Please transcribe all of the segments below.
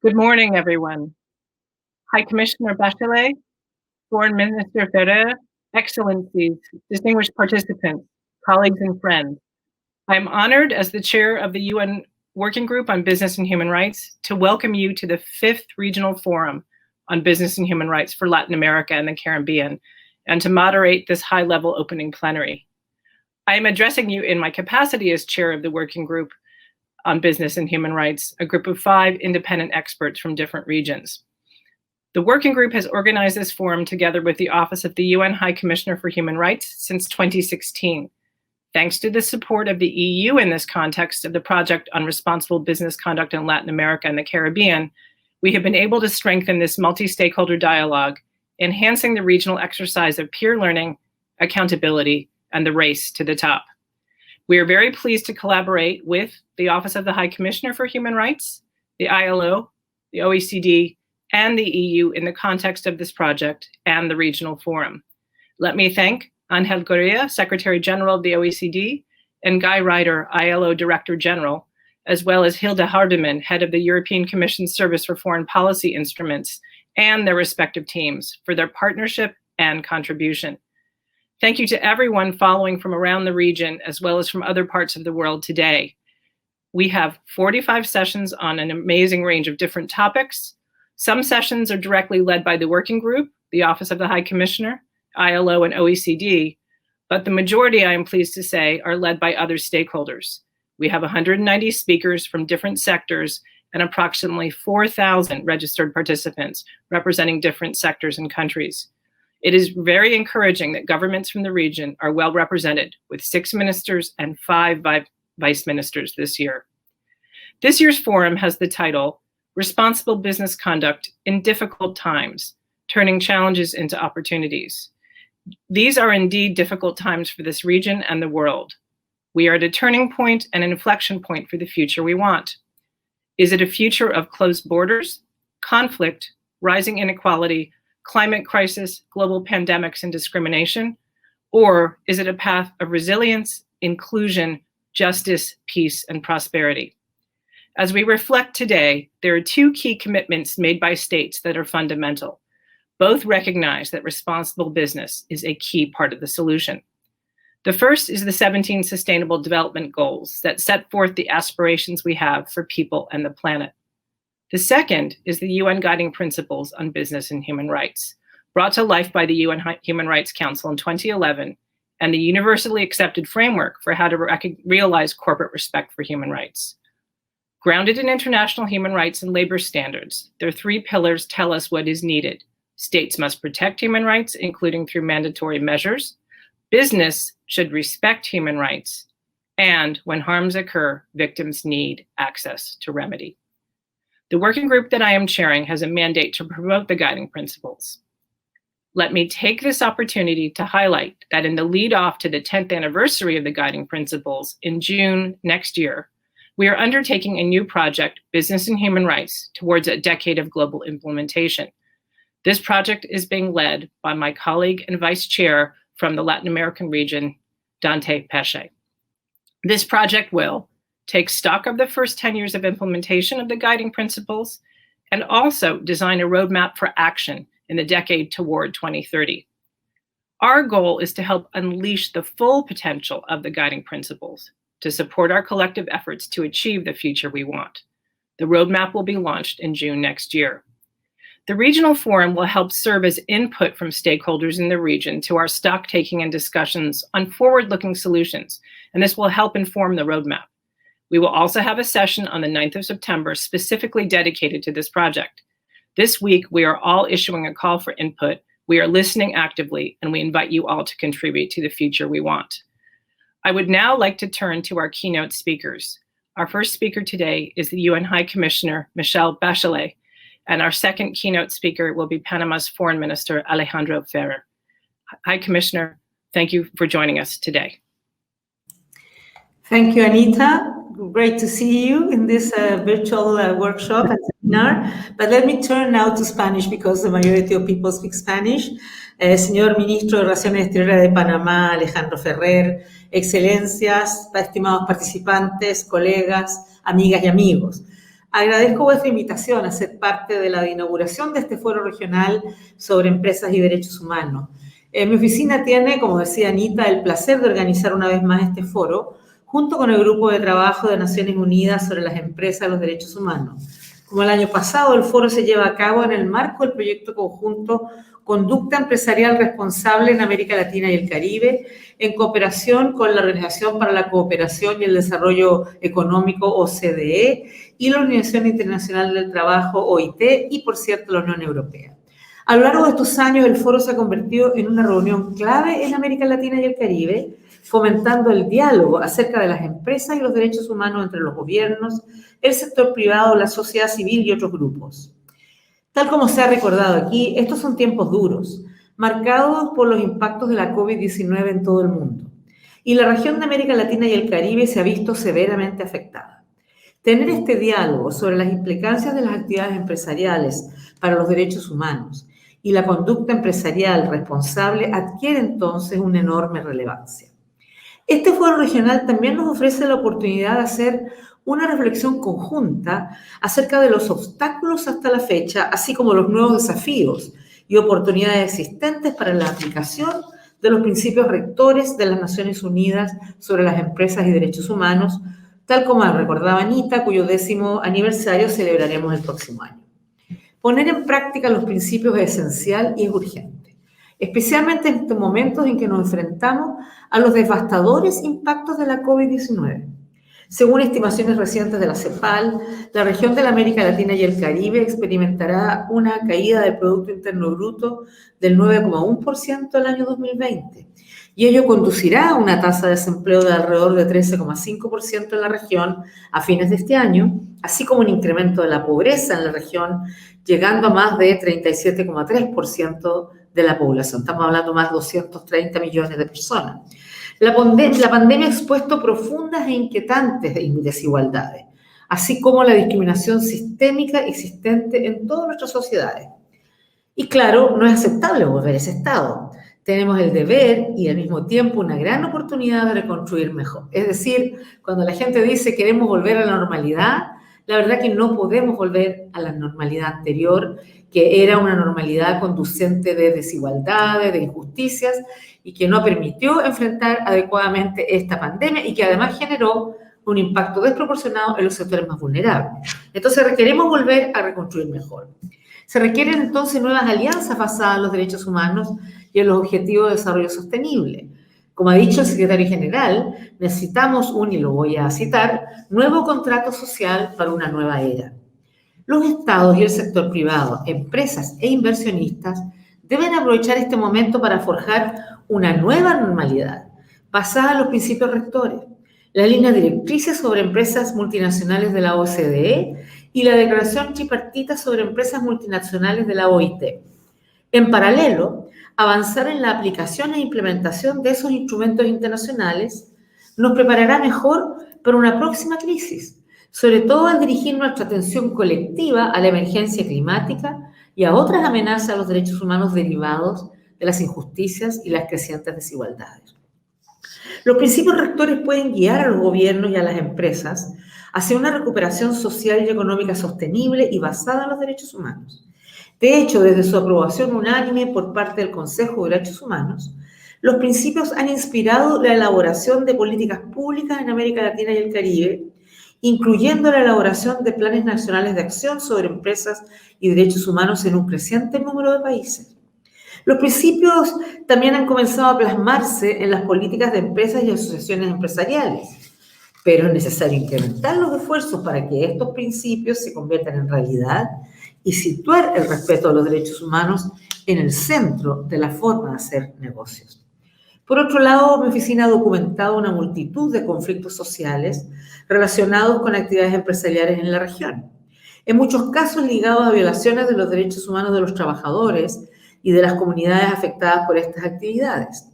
Good morning, everyone. High Commissioner Bachelet, Foreign Minister Ferrer, Excellencies, distinguished participants, colleagues, and friends. I am honored as the chair of the UN Working Group on Business and Human Rights to welcome you to the 5th Regional Forum on Business and Human Rights for Latin America and the Caribbean, and to moderate this high-level opening plenary. I am addressing you in my capacity as chair of the Working Group on Business and Human Rights, a group of 5 independent experts from different regions. The Working Group has organized this forum together with the Office of the UN High Commissioner for Human Rights since 2016. Thanks to the support of the EU in this context of the Project on Responsible Business Conduct in Latin America and the Caribbean, we have been able to strengthen this multi-stakeholder dialogue, enhancing the regional exercise of peer learning, accountability, and the race to the top. We are very pleased to collaborate with the Office of the High Commissioner for Human Rights, the ILO, the OECD, and the EU in the context of this project and the regional forum. Let me thank Angel Correa, Secretary General of the OECD, and Guy Ryder, ILO Director General, as well as Hilde Hardeman, Head of the European Commission Service for Foreign Policy Instruments, and their respective teams for their partnership and contribution. Thank you to everyone following from around the region as well as from other parts of the world today. We have 45 sessions on an amazing range of different topics. Some sessions are directly led by the Working Group, the Office of the High Commissioner, ILO, and OECD, but the majority, I am pleased to say, are led by other stakeholders. We have 190 speakers from different sectors and approximately 4,000 registered participants representing different sectors and countries. It is very encouraging that governments from the region are well represented, with 6 ministers and 5 vice ministers this year. This year's forum has the title, Responsible Business Conduct in Difficult Times, Turning Challenges into Opportunities. These are indeed difficult times for this region and the world. We are at a turning point and an inflection point for the future we want. Is it a future of closed borders, conflict, rising inequality, climate crisis, global pandemics, and discrimination? Or is it a path of resilience, inclusion, justice, peace, and prosperity? As we reflect today, there are 2 key commitments made by states that are fundamental. Both recognize that responsible business is a key part of the solution. The first is the 17 Sustainable Development Goals that set forth the aspirations we have for people and the planet. The second is the UN Guiding Principles on Business and Human Rights, brought to life by the UN Human Rights Council in 2011, and the universally accepted framework for how to realize corporate respect for human rights. Grounded in international human rights and labor standards, their 3 pillars tell us what is needed. States must protect human rights, including through mandatory measures. Business should respect human rights. And when harms occur, victims need access to remedy. The working group that I am chairing has a mandate to promote the guiding principles. Let me take this opportunity to highlight that in the lead off to the 10th anniversary of the guiding principles in June next year, we are undertaking a new project, Business and Human Rights, towards a decade of global implementation. This project is being led by my colleague and vice chair from the Latin American region, Dante Peche. This project will take stock of the first 10 years of implementation of the guiding principles and also design a roadmap for action in the decade toward 2030. Our goal is to help unleash the full potential of the guiding principles to support our collective efforts to achieve the future we want. The roadmap will be launched in June next year. The regional forum will help serve as input from stakeholders in the region to our stock taking and discussions on forward-looking solutions, and this will help inform the roadmap. We will also have a session on the 9th of September specifically dedicated to this project. This week, we are all issuing a call for input. We are listening actively, and we invite you all to contribute to the future we want. I would now like to turn to our keynote speakers. Our first speaker today is the UN High Commissioner, Michelle Bachelet, and our second keynote speaker will be Panama's Foreign Minister, Alejandro Ferrer. High Commissioner, thank you for joining us today. Thank you, Anita. Great to see you in this virtual workshop and seminar. But let me turn now to Spanish because the majority of people speak Spanish. Señor Ministro de Relaciones Exteriores de Panamá, Alejandro Ferrer, Excelencias, estimados participantes, colegas, amigas y amigos. Agradezco vuestra invitación a ser parte de la inauguración de este foro regional sobre empresas y derechos humanos. Mi oficina tiene, como decía Anita, el placer de organizar una vez más este foro, junto con el Grupo de Trabajo de Naciones Unidas sobre las empresas y los derechos humanos. Como el año pasado, el foro se lleva a cabo en el marco del proyecto conjunto Conducta Empresarial Responsable en América Latina y el Caribe, en cooperación con la Organización para la Cooperación y el Desarrollo Económico, OCDE, y la Organización Internacional del Trabajo, OIT, y por cierto, la Unión Europea. A lo largo de estos años, el foro se ha convertido en una reunión clave en América Latina y el Caribe, fomentando el diálogo acerca de las empresas y los derechos humanos entre los gobiernos, el sector privado, la sociedad civil y otros grupos. Tal como se ha recordado aquí, estos son tiempos duros, marcados por los impactos de la COVID-19 en todo el mundo. Y la región de América Latina y el Caribe se ha visto severamente afectada. Tener este diálogo sobre las implicancias de las actividades empresariales para los derechos humanos y la conducta empresarial responsable adquiere entonces una enorme relevancia. Este foro regional también nos ofrece la oportunidad de hacer una reflexión conjunta acerca de los obstáculos hasta la fecha, así como los nuevos desafíos y oportunidades existentes para la aplicación de los principios rectores de las Naciones Unidas sobre las empresas y derechos humanos, tal como recordaba Anita, cuyo 10º aniversario celebraremos el próximo año. Poner en práctica los principios es esencial y es urgente, especialmente en estos momentos en que nos enfrentamos a los devastadores impactos de la COVID-19. Según estimaciones recientes de la CEPAL, la región de la América Latina y el Caribe experimentará una caída del Producto Interno Bruto del 9,1% el año 2020, y ello conducirá a una tasa de desempleo de alrededor de 13,5% en la región a fines de este año, así como un incremento de la pobreza en la región, llegando a más de 37,3% de la población. Estamos hablando de más de 230 millones de personas. La pandemia ha expuesto profundas e inquietantes desigualdades, así como la discriminación sistémica existente en todas nuestras sociedades. Y claro, no es aceptable volver a ese estado. Tenemos el deber y al mismo tiempo una gran oportunidad de reconstruir mejor. Es decir, cuando la gente dice queremos volver a la normalidad, la verdad que no podemos volver a la normalidad anterior, que era una normalidad conducente de desigualdades, de injusticias, y que no permitió enfrentar adecuadamente esta pandemia y que además generó un impacto desproporcionado en los sectores más vulnerables. Entonces queremos volver a reconstruir mejor. Se requieren entonces nuevas alianzas basadas en los derechos humanos y en los objetivos de desarrollo sostenible. Como ha dicho el secretario general, necesitamos y lo voy a citar, nuevo contrato social para una nueva era. Los estados y el sector privado, empresas e inversionistas deben aprovechar este momento para forjar una nueva normalidad basada en los principios rectores, las líneas directrices sobre empresas multinacionales de la OCDE y la declaración tripartita sobre empresas multinacionales de la OIT. En paralelo, avanzar en la aplicación e implementación de esos instrumentos internacionales nos preparará mejor para una próxima crisis, sobre todo al dirigir nuestra atención colectiva a la emergencia climática y a otras amenazas a los derechos humanos derivados de las injusticias y las crecientes desigualdades. Los principios rectores pueden guiar a los gobiernos y a las empresas hacia una recuperación social y económica sostenible y basada en los derechos humanos. De hecho, desde su aprobación unánime por parte del Consejo de Derechos Humanos, los principios han inspirado la elaboración de políticas públicas en América Latina y el Caribe, incluyendo la elaboración de planes nacionales de acción sobre empresas y derechos humanos en un creciente número de países. Los principios también han comenzado a plasmarse en las políticas de empresas y asociaciones empresariales, pero es necesario incrementar los esfuerzos para que estos principios se conviertan en realidad y situar el respeto a los derechos humanos en el centro de la forma de hacer negocios. Por otro lado, mi oficina ha documentado una multitud de conflictos sociales relacionados con actividades empresariales en la región, en muchos casos ligados a violaciones de los derechos humanos de los trabajadores y de las comunidades afectadas por estas actividades.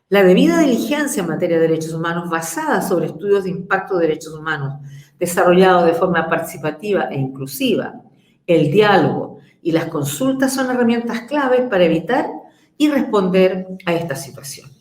La debida diligencia en materia de derechos humanos basada sobre estudios de impacto de derechos humanos desarrollados de forma participativa e inclusiva, el diálogo y las consultas son herramientas claves para evitar y responder a estas situaciones.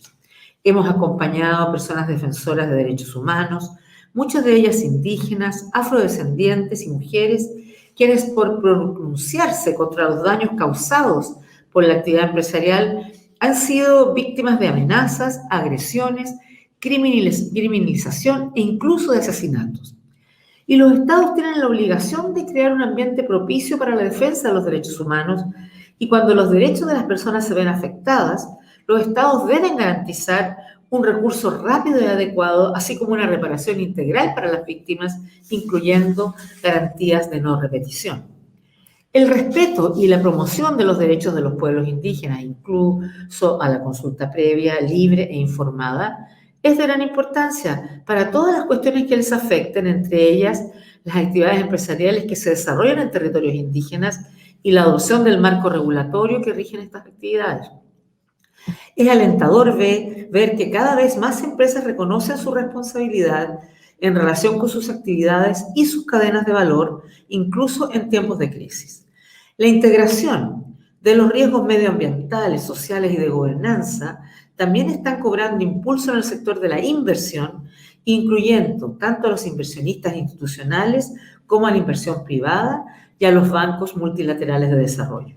Hemos acompañado a personas defensoras de derechos humanos, muchas de ellas indígenas, afrodescendientes y mujeres, quienes por pronunciarse contra los daños causados por la actividad empresarial han sido víctimas de amenazas, agresiones, criminalización e incluso de asesinatos. Y los estados tienen la obligación de crear un ambiente propicio para la defensa de los derechos humanos, y cuando los derechos de las personas se ven afectadas, los estados deben garantizar un recurso rápido y adecuado, así como una reparación integral para las víctimas, incluyendo garantías de no repetición. El respeto y la promoción de los derechos de los pueblos indígenas, incluso a la consulta previa, libre e informada, es de gran importancia para todas las cuestiones que les afecten, entre ellas las actividades empresariales que se desarrollan en territorios indígenas y la adopción del marco regulatorio que rigen estas actividades. Es alentador ver que cada vez más empresas reconocen su responsabilidad en relación con sus actividades y sus cadenas de valor, incluso en tiempos de crisis. La integración de los riesgos medioambientales, sociales y de gobernanza también están cobrando impulso en el sector de la inversión, incluyendo tanto a los inversionistas institucionales como a la inversión privada y a los bancos multilaterales de desarrollo.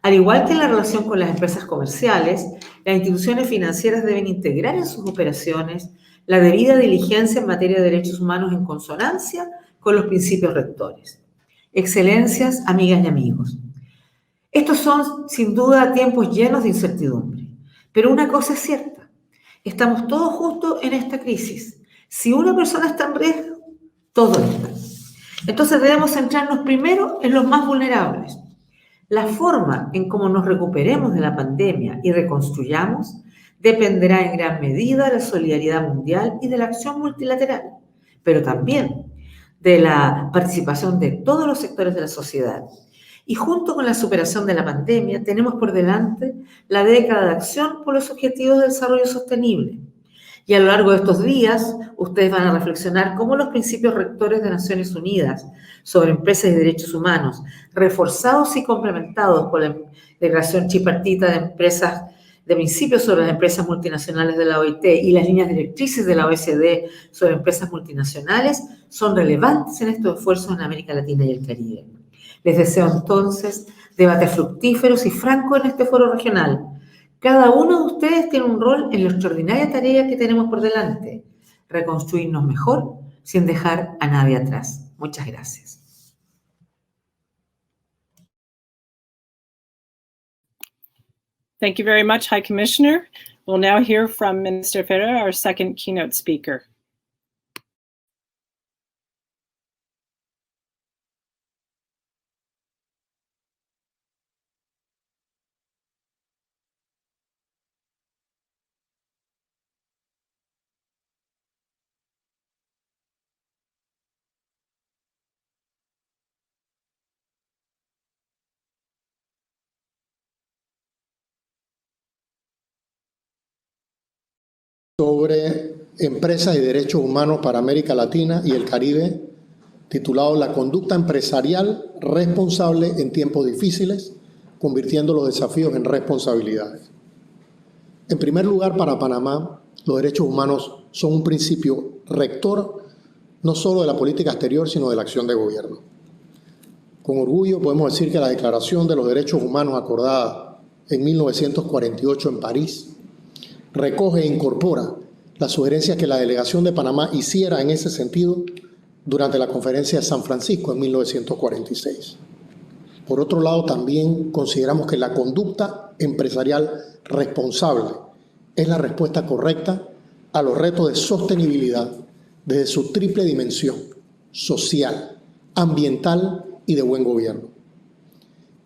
Al igual que en la relación con las empresas comerciales, las instituciones financieras deben integrar en sus operaciones la debida diligencia en materia de derechos humanos en consonancia con los principios rectores. Excelencias, amigas y amigos, estos son sin duda tiempos llenos de incertidumbre, pero una cosa es cierta, estamos todos juntos en esta crisis. Si una persona está en riesgo, todos están. Entonces debemos centrarnos primero en los más vulnerables. La forma en cómo nos recuperemos de la pandemia y reconstruyamos dependerá en gran medida de la solidaridad mundial y de la acción multilateral, pero también de la participación de todos los sectores de la sociedad. Y junto con la superación de la pandemia, tenemos por delante la década de acción por los objetivos de desarrollo sostenible. Y a lo largo de estos días, ustedes van a reflexionar cómo los principios rectores de Naciones Unidas sobre empresas y derechos humanos, reforzados y complementados por la Declaración Tripartita de principios sobre las empresas multinacionales de la OIT y las líneas directrices de la OECD sobre empresas multinacionales, son relevantes en estos esfuerzos en América Latina y el Caribe. Les deseo entonces debates fructíferos y francos en este foro regional. Cada uno de ustedes tiene un rol en la extraordinaria tarea que tenemos por delante: reconstruirnos mejor sin dejar a nadie atrás. Muchas gracias. Thank you very much, High Commissioner. We'll now hear from Minister Ferrer, our second keynote speaker. Sobre empresas y derechos humanos para América Latina y el Caribe, titulado La conducta empresarial responsable en tiempos difíciles, convirtiendo los desafíos en responsabilidades. En primer lugar, para Panamá, los derechos humanos son un principio rector no solo de la política exterior, sino de la acción de gobierno. Con orgullo podemos decir que la Declaración de los Derechos Humanos acordada en 1948 en París recoge e incorpora las sugerencias que la delegación de Panamá hiciera en ese sentido durante la Conferencia de San Francisco en 1946. Por otro lado, también consideramos que la conducta empresarial responsable es la respuesta correcta a los retos de sostenibilidad desde su triple dimensión: social, ambiental y de buen gobierno.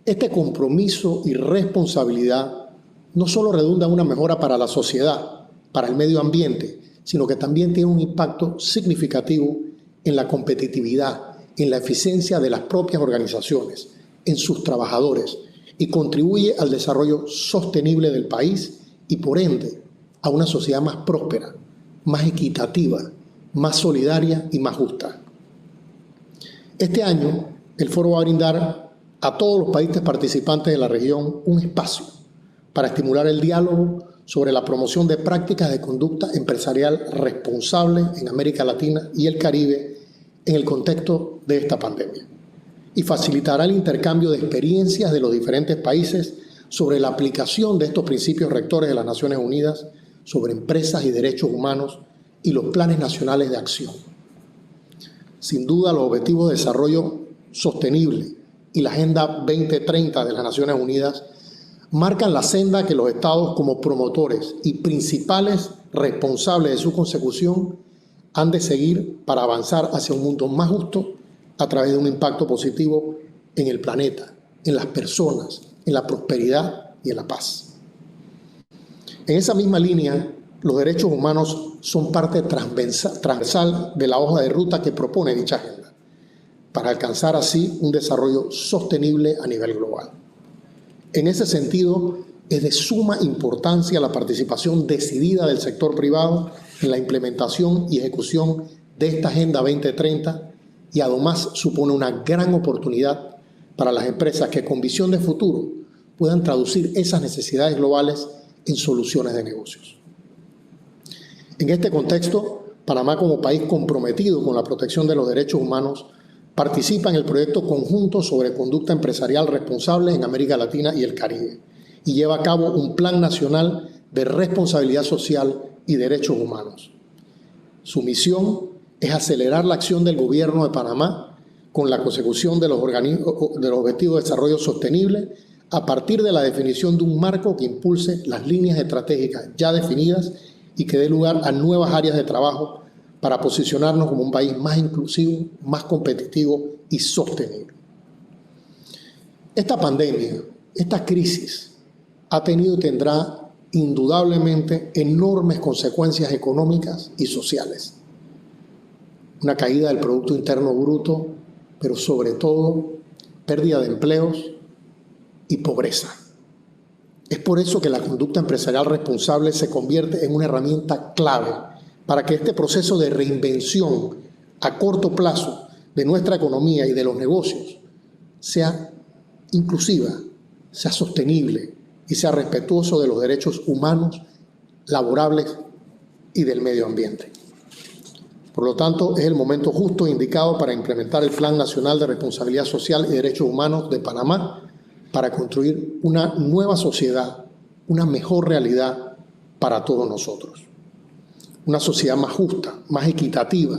Este compromiso y responsabilidad no solo redunda en una mejora para la sociedad, para el medio ambiente, sino que también tiene un impacto significativo en la competitividad, en la eficiencia de las propias organizaciones, en sus trabajadores, y contribuye al desarrollo sostenible del país y, por ende, a una sociedad más próspera, más equitativa, más solidaria y más justa. Este año, el foro va a brindar a todos los países participantes de la región un espacio para estimular el diálogo sobre la promoción de prácticas de conducta empresarial responsable en América Latina y el Caribe en el contexto de esta pandemia, y facilitará el intercambio de experiencias de los diferentes países sobre la aplicación de estos principios rectores de las Naciones Unidas sobre empresas y derechos humanos y los planes nacionales de acción. Sin duda, los Objetivos de Desarrollo Sostenible y la Agenda 2030 de las Naciones Unidas marcan la senda que los Estados, como promotores y principales responsables de su consecución, han de seguir para avanzar hacia un mundo más justo a través de un impacto positivo en el planeta, en las personas, en la prosperidad y en la paz. En esa misma línea, los derechos humanos son parte transversal de la hoja de ruta que propone dicha agenda, para alcanzar así un desarrollo sostenible a nivel global. En ese sentido, es de suma importancia la participación decidida del sector privado en la implementación y ejecución de esta Agenda 2030, y además supone una gran oportunidad para las empresas que con visión de futuro puedan traducir esas necesidades globales en soluciones de negocios. En este contexto, Panamá, como país comprometido con la protección de los derechos humanos, participa en el proyecto conjunto sobre conducta empresarial responsable en América Latina y el Caribe, y lleva a cabo un plan nacional de responsabilidad social y derechos humanos. Su misión es acelerar la acción del gobierno de Panamá con la consecución de los Objetivos de Desarrollo Sostenible a partir de la definición de un marco que impulse las líneas estratégicas ya definidas y que dé lugar a nuevas áreas de trabajo para posicionarnos como un país más inclusivo, más competitivo y sostenible. Esta pandemia, esta crisis, ha tenido y tendrá indudablemente enormes consecuencias económicas y sociales. Una caída del Producto Interno Bruto, pero sobre todo pérdida de empleos y pobreza. Es por eso que la conducta empresarial responsable se convierte en una herramienta clave para que este proceso de reinvención a corto plazo de nuestra economía y de los negocios sea inclusiva, sea sostenible y sea respetuoso de los derechos humanos, laborables y del medio ambiente. Por lo tanto, es el momento justo e indicado para implementar el Plan Nacional de Responsabilidad Social y Derechos Humanos de Panamá para construir una nueva sociedad, una mejor realidad para todos nosotros. Una sociedad más justa, más equitativa,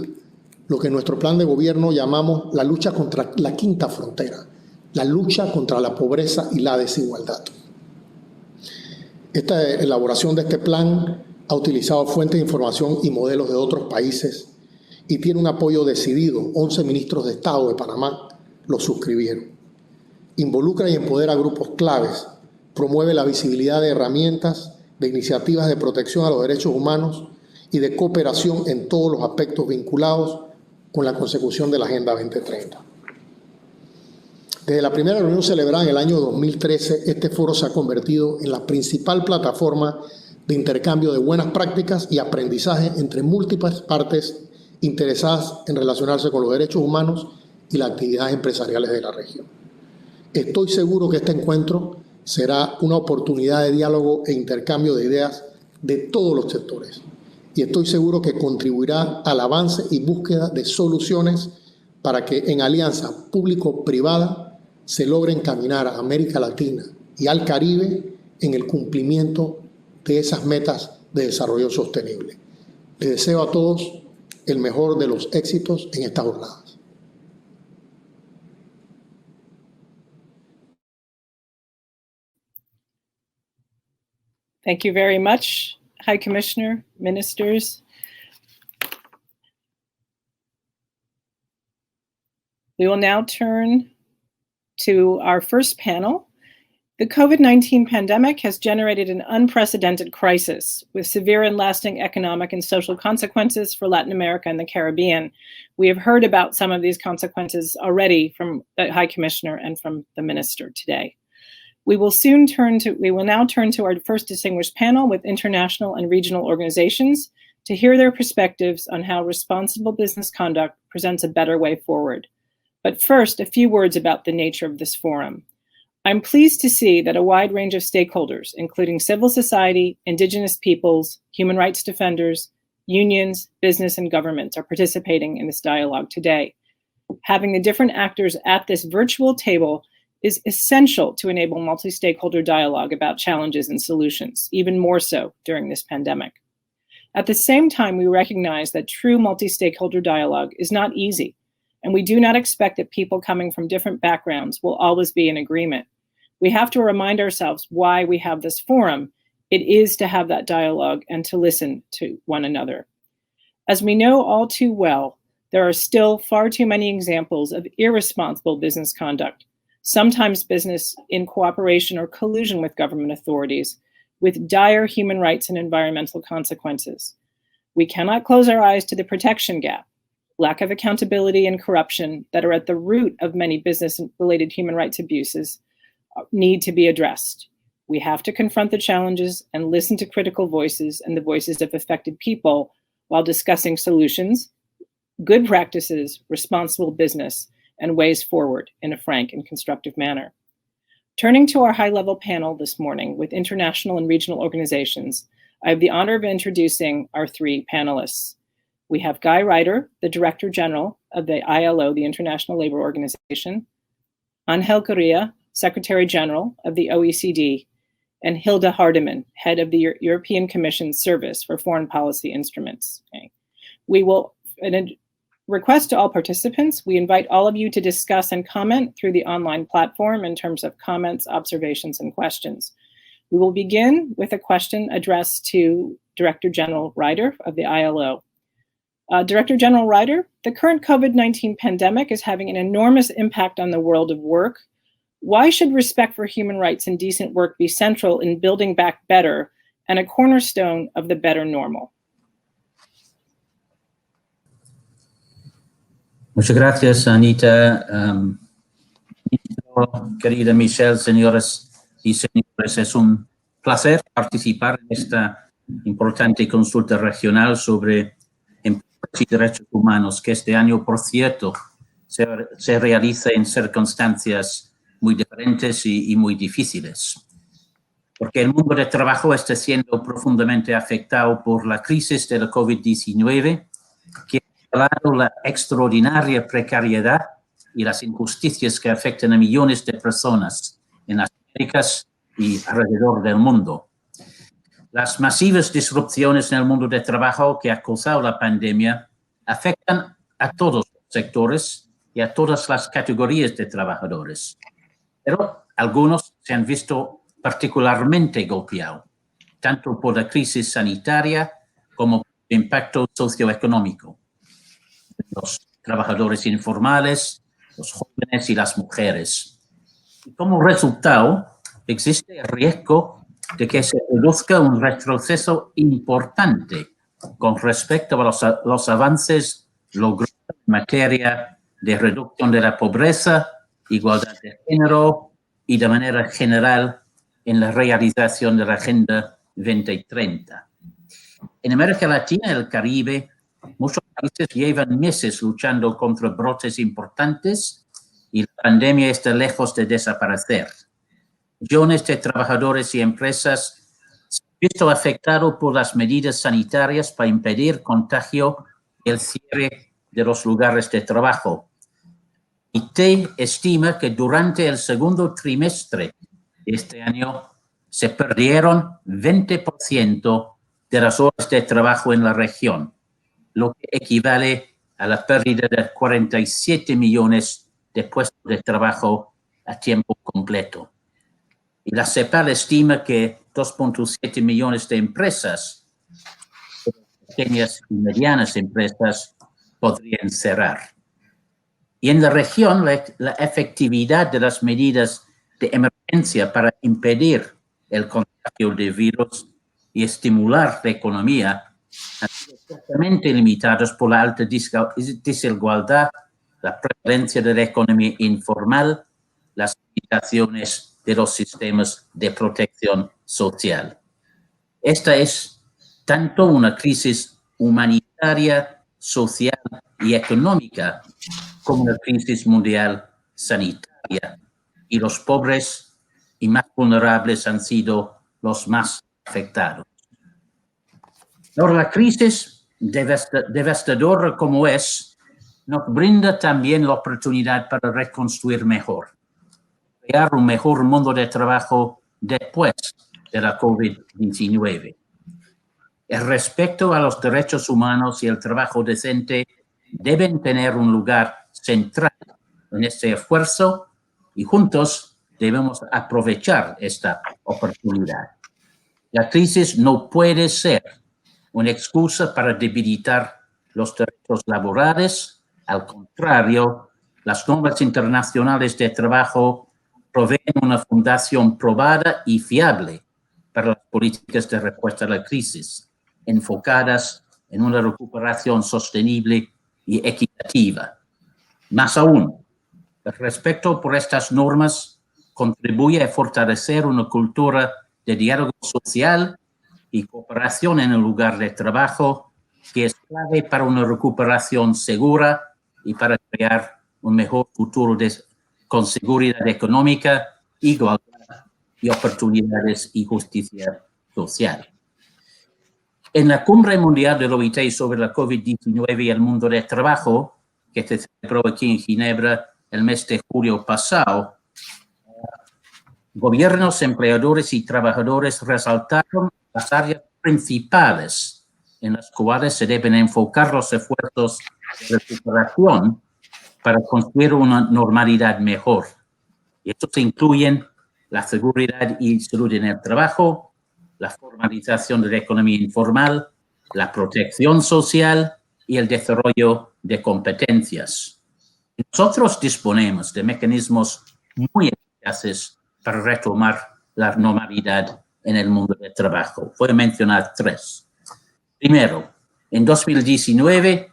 lo que en nuestro plan de gobierno llamamos la lucha contra la quinta frontera, la lucha contra la pobreza y la desigualdad. Esta elaboración de este plan ha utilizado fuentes de información y modelos de otros países y tiene un apoyo decidido. 11 ministros de Estado de Panamá lo suscribieron. Involucra y empodera a grupos claves, promueve la visibilidad de herramientas, de iniciativas de protección a los derechos humanos y de cooperación en todos los aspectos vinculados con la consecución de la Agenda 2030. Desde la primera reunión celebrada en el año 2013, este foro se ha convertido en la principal plataforma de intercambio de buenas prácticas y aprendizaje entre múltiples partes interesadas en relacionarse con los derechos humanos y las actividades empresariales de la región. Estoy seguro que este encuentro será una oportunidad de diálogo e intercambio de ideas de todos los sectores, y estoy seguro que contribuirá al avance y búsqueda de soluciones para que en alianza público-privada se logre encaminar a América Latina y al Caribe en el cumplimiento de esas metas de desarrollo sostenible. Les deseo a todos el mejor de los éxitos en estas jornadas. Thank you very much, High Commissioner, ministers. We will now turn to our first panel. The COVID-19 pandemic has generated an unprecedented crisis with severe and lasting economic and social consequences for Latin America and the Caribbean. We have heard about some of these consequences already from the High Commissioner and from the Minister today. We will now turn to our first distinguished panel with international and regional organizations to hear their perspectives on how responsible business conduct presents a better way forward. But first, a few words about the nature of this forum. I'm pleased to see that a wide range of stakeholders, including civil society, indigenous peoples, human rights defenders, unions, business, and governments, are participating in this dialogue today. Having the different actors at this virtual table is essential to enable multi-stakeholder dialogue about challenges and solutions, even more so during this pandemic. At the same time, we recognize that true multi-stakeholder dialogue is not easy, and we do not expect that people coming from different backgrounds will always be in agreement. We have to remind ourselves why we have this forum. It is to have that dialogue and to listen to one another. As we know all too well, there are still far too many examples of irresponsible business conduct, sometimes business in cooperation or collusion with government authorities, with dire human rights and environmental consequences. We cannot close our eyes to the protection gap, lack of accountability, and corruption that are at the root of many business-related human rights abuses need to be addressed. We have to confront the challenges and listen to critical voices and the voices of affected people while discussing solutions, good practices, responsible business, and ways forward in a frank and constructive manner. Turning to our high-level panel this morning with international and regional organizations, I have the honor of introducing our three panelists. We have Guy Ryder, the Director General of the ILO, the International Labor Organization, Angel Correa, Secretary General of the OECD, and Hilda Hardeman, Head of the European Commission Service for Foreign Policy Instruments. Okay. We will, in a request to all participants, we invite all of you to discuss and comment through the online platform in terms of comments, observations, and questions. We will begin with a question addressed to Director General Ryder of the ILO. Director General Ryder, the current COVID-19 pandemic is having an enormous impact on the world of work. Why should respect for human rights and decent work be central in building back better and a cornerstone of the better normal? Muchas gracias, Anita. Querida Michelle, señoras y señores, es un placer participar en esta importante consulta regional sobre empresas y derechos humanos, que este año, por cierto, se realiza en circunstancias muy diferentes y muy difíciles. Porque el mundo del trabajo está siendo profundamente afectado por la crisis de la COVID-19, que ha revelado la extraordinaria precariedad y las injusticias que afectan a millones de personas en las Américas y alrededor del mundo. Las masivas disrupciones en el mundo del trabajo que ha causado la pandemia afectan a todos los sectores y a todas las categorías de trabajadores. Pero algunos se han visto particularmente golpeados, tanto por la crisis sanitaria como por el impacto socioeconómico. Los trabajadores informales, los jóvenes y las mujeres. Y como resultado, existe el riesgo de que se produzca un retroceso importante con respecto a los avances logrados en materia de reducción de la pobreza, igualdad de género y de manera general en la realización de la Agenda 2030. En América Latina y el Caribe, muchos países llevan meses luchando contra brotes importantes y la pandemia está lejos de desaparecer. Millones de trabajadores y empresas se han visto afectados por las medidas sanitarias para impedir contagio y el cierre de los lugares de trabajo. IT estima que durante el segundo trimestre de este año se perdieron 20% de las horas de trabajo en la región, lo que equivale a la pérdida de 47 millones de puestos de trabajo a tiempo completo. Y la CEPAL estima que 2.7 millones de empresas, pequeñas y medianas empresas, podrían cerrar. Y en la región, la efectividad de las medidas de emergencia para impedir el contagio de virus y estimular la economía han sido fuertemente limitadas por la alta desigualdad, la prevalencia de la economía informal, las limitaciones de los sistemas de protección social. Esta es tanto una crisis humanitaria, social y económica como una crisis mundial sanitaria, y los pobres y más vulnerables han sido los más afectados. Ahora, la crisis devastadora como es, nos brinda también la oportunidad para reconstruir mejor, crear un mejor mundo de trabajo después de la COVID-19. El respeto a los derechos humanos y el trabajo decente deben tener un lugar central en este esfuerzo y juntos debemos aprovechar esta oportunidad. La crisis no puede ser una excusa para debilitar los derechos laborales. Al contrario, las normas internacionales de trabajo proveen una fundación probada y fiable para las políticas de respuesta a la crisis, enfocadas en una recuperación sostenible y equitativa. Más aún, el respeto por estas normas contribuye a fortalecer una cultura de diálogo social y cooperación en el lugar de trabajo, que es clave para una recuperación segura y para crear un mejor futuro con seguridad económica, igualdad y oportunidades y justicia social. En la Cumbre Mundial de la OIT sobre la COVID-19 y el mundo del trabajo, que se celebró aquí en Ginebra el mes de julio pasado, gobiernos, empleadores y trabajadores resaltaron las áreas principales en las cuales se deben enfocar los esfuerzos de recuperación para construir una normalidad mejor. Y estos incluyen la seguridad y salud en el trabajo, la formalización de la economía informal, la protección social y el desarrollo de competencias. Nosotros disponemos de mecanismos muy eficaces para retomar la normalidad en el mundo del trabajo. Voy a mencionar 3. Primero, en 2019,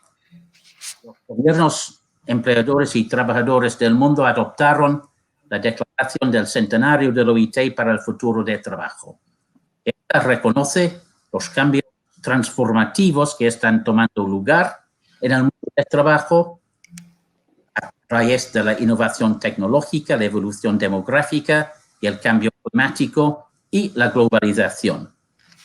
los gobiernos, empleadores y trabajadores del mundo adoptaron la Declaración del Centenario de la OIT para el futuro del trabajo. Esta reconoce los cambios transformativos que están tomando lugar en el mundo del trabajo a través de la innovación tecnológica, la evolución demográfica y el cambio climático y la globalización.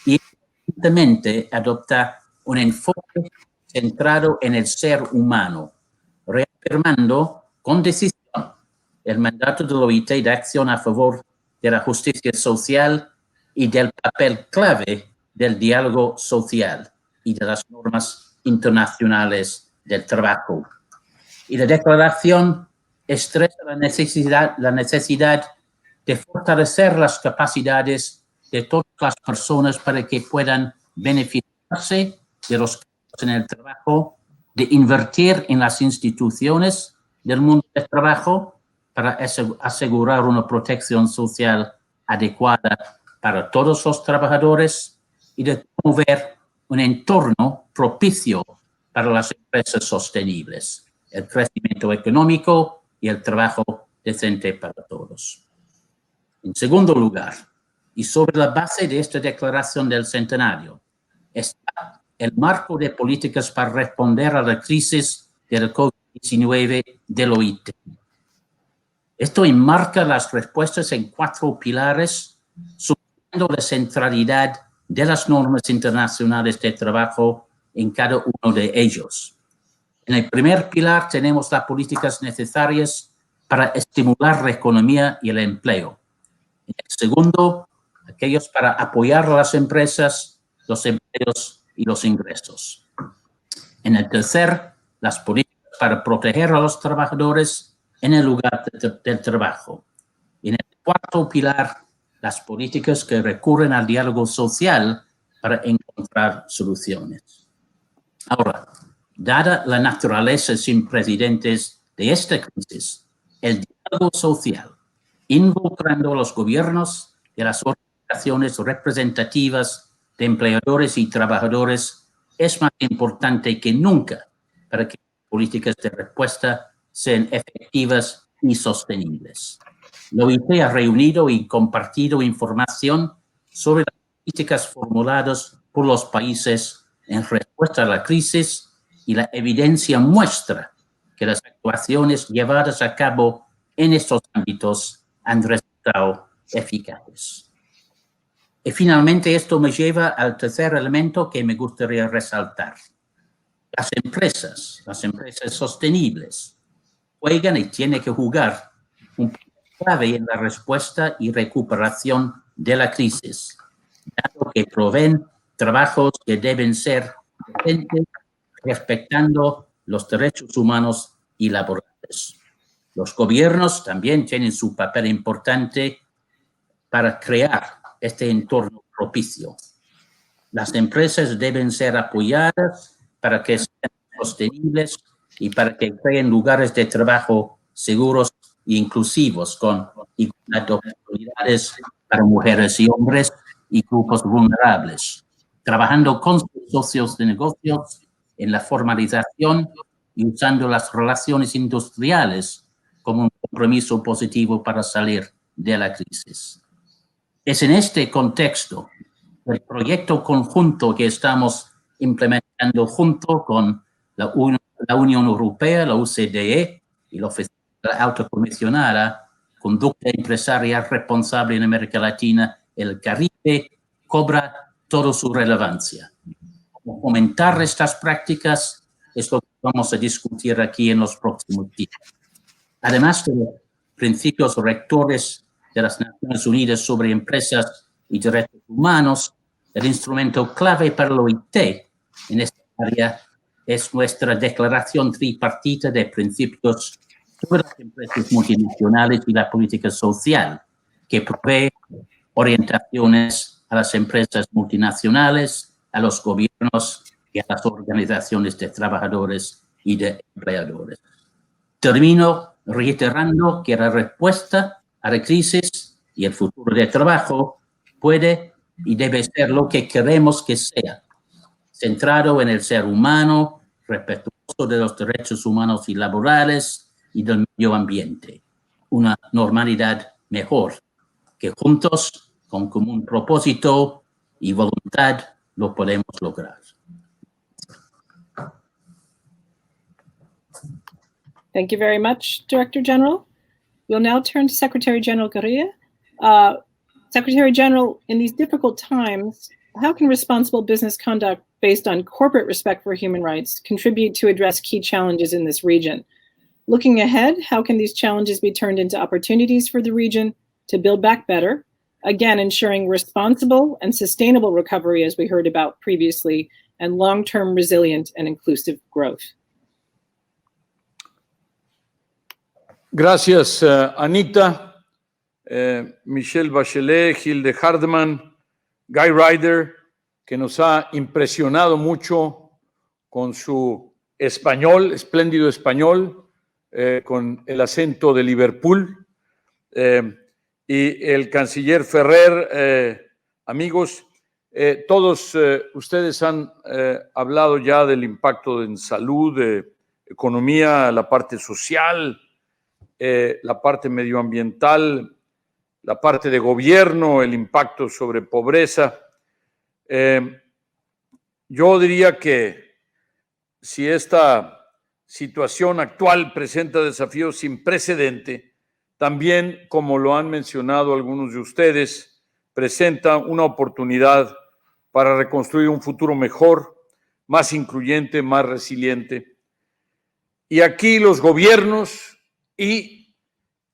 Y evidentemente adopta un enfoque centrado en el ser humano, reafirmando con decisión el mandato de la OIT de acción a favor de la justicia social y del papel clave del diálogo social y de las normas internacionales del trabajo. Y la declaración estresa la necesidad de fortalecer las capacidades de todas las personas para que puedan beneficiarse de los cambios en el trabajo, de invertir en las instituciones del mundo del trabajo para asegurar una protección social adecuada para todos los trabajadores y de promover un entorno propicio para las empresas sostenibles, el crecimiento económico y el trabajo decente para todos. En segundo lugar, y sobre la base de esta declaración del centenario, está el marco de políticas para responder a la crisis de la COVID-19 del OIT. Esto enmarca las respuestas en 4 pilares, subrayando la centralidad de las normas internacionales de trabajo en cada uno de ellos. En el primer pilar tenemos las políticas necesarias para estimular la economía y el empleo. En el segundo, aquellos para apoyar a las empresas, los empleos y los ingresos. En el tercer, las políticas para proteger a los trabajadores en el lugar del trabajo. Y en el cuarto pilar, las políticas que recurren al diálogo social para encontrar soluciones. Ahora, dada la naturaleza sin precedentes de esta crisis, el diálogo social, involucrando a los gobiernos y las organizaciones representativas de empleadores y trabajadores, es más importante que nunca para que las políticas de respuesta sean efectivas y sostenibles. La OIT ha reunido y compartido información sobre las políticas formuladas por los países en respuesta a la crisis y la evidencia muestra que las actuaciones llevadas a cabo en estos ámbitos han resultado eficaces. Y finalmente esto me lleva al tercer elemento que me gustaría resaltar. Las empresas sostenibles juegan y tienen que jugar un papel clave en la respuesta y recuperación de la crisis, dado que proveen trabajos que deben ser decentes, respetando los derechos humanos y laborales. Los gobiernos también tienen su papel importante para crear este entorno propicio. Las empresas deben ser apoyadas para que sean sostenibles y para que creen lugares de trabajo seguros e inclusivos con igualdad de oportunidades para mujeres y hombres y grupos vulnerables, trabajando con sus socios de negocios en la formalización y usando las relaciones industriales como un compromiso positivo para salir de la crisis. Es en este contexto el proyecto conjunto que estamos implementando junto con la Unión Europea, la OCDE y la Oficina de la Alta Comisionada, Conducta Empresarial Responsable en América Latina, el Caribe, cobra toda su relevancia. Fomentar estas prácticas es lo que vamos a discutir aquí en los próximos días. Además de los principios rectores de las Naciones Unidas sobre empresas y derechos humanos, el instrumento clave para la OIT en esta área es nuestra declaración tripartita de principios sobre las empresas multinacionales y la política social, que provee orientaciones a las empresas multinacionales, a los gobiernos y a las organizaciones de trabajadores y de empleadores. Termino reiterando que la respuesta a la crisis y el futuro del trabajo puede y debe ser lo que queremos que sea, centrado en el ser humano, respetuoso de los derechos humanos y laborales y del medio ambiente. Una normalidad mejor, que juntos, con común propósito y voluntad, lo podemos lograr. Thank you very much, Director General. We'll now turn to Secretary General Correa. Secretary General, in these difficult times, how can responsible business conduct based on corporate respect for human rights contribute to address key challenges in this region? Looking ahead, how can these challenges be turned into opportunities for the region to build back better, again, ensuring responsible and sustainable recovery, as we heard about previously, and long-term resilient and inclusive growth? Gracias, Anita, Michelle Bachelet, Hilde Hardeman, Guy Ryder, que nos ha impresionado mucho con su español, espléndido español, con el acento de Liverpool, y el canciller Ferrer. Amigos, todos ustedes han hablado ya del impacto en salud, economía, la parte social, la parte medioambiental, la parte de gobierno, el impacto sobre pobreza. Yo diría que si esta situación actual presenta desafíos sin precedente, también, como lo han mencionado algunos de ustedes, presenta una oportunidad para reconstruir un futuro mejor, más incluyente, más resiliente. Y aquí los gobiernos y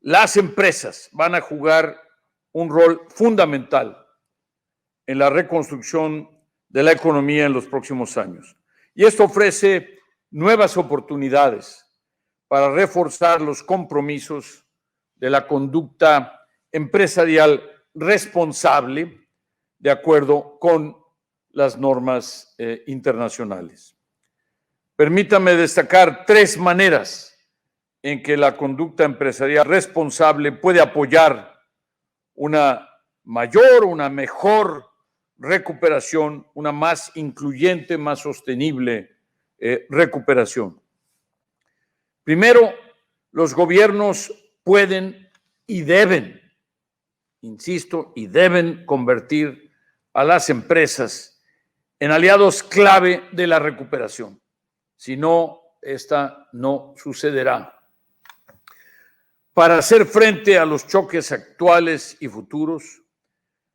las empresas van a jugar un rol fundamental en la reconstrucción de la economía en los próximos años. Y esto ofrece nuevas oportunidades para reforzar los compromisos de la conducta empresarial responsable de acuerdo con las normas internacionales. Permítame destacar 3 maneras en que la conducta empresarial responsable puede apoyar una mayor, una mejor recuperación, una más incluyente, más sostenible recuperación. Primero, los gobiernos pueden y deben, insisto, y deben convertir a las empresas en aliados clave de la recuperación. Si no, esta no sucederá. Para hacer frente a los choques actuales y futuros,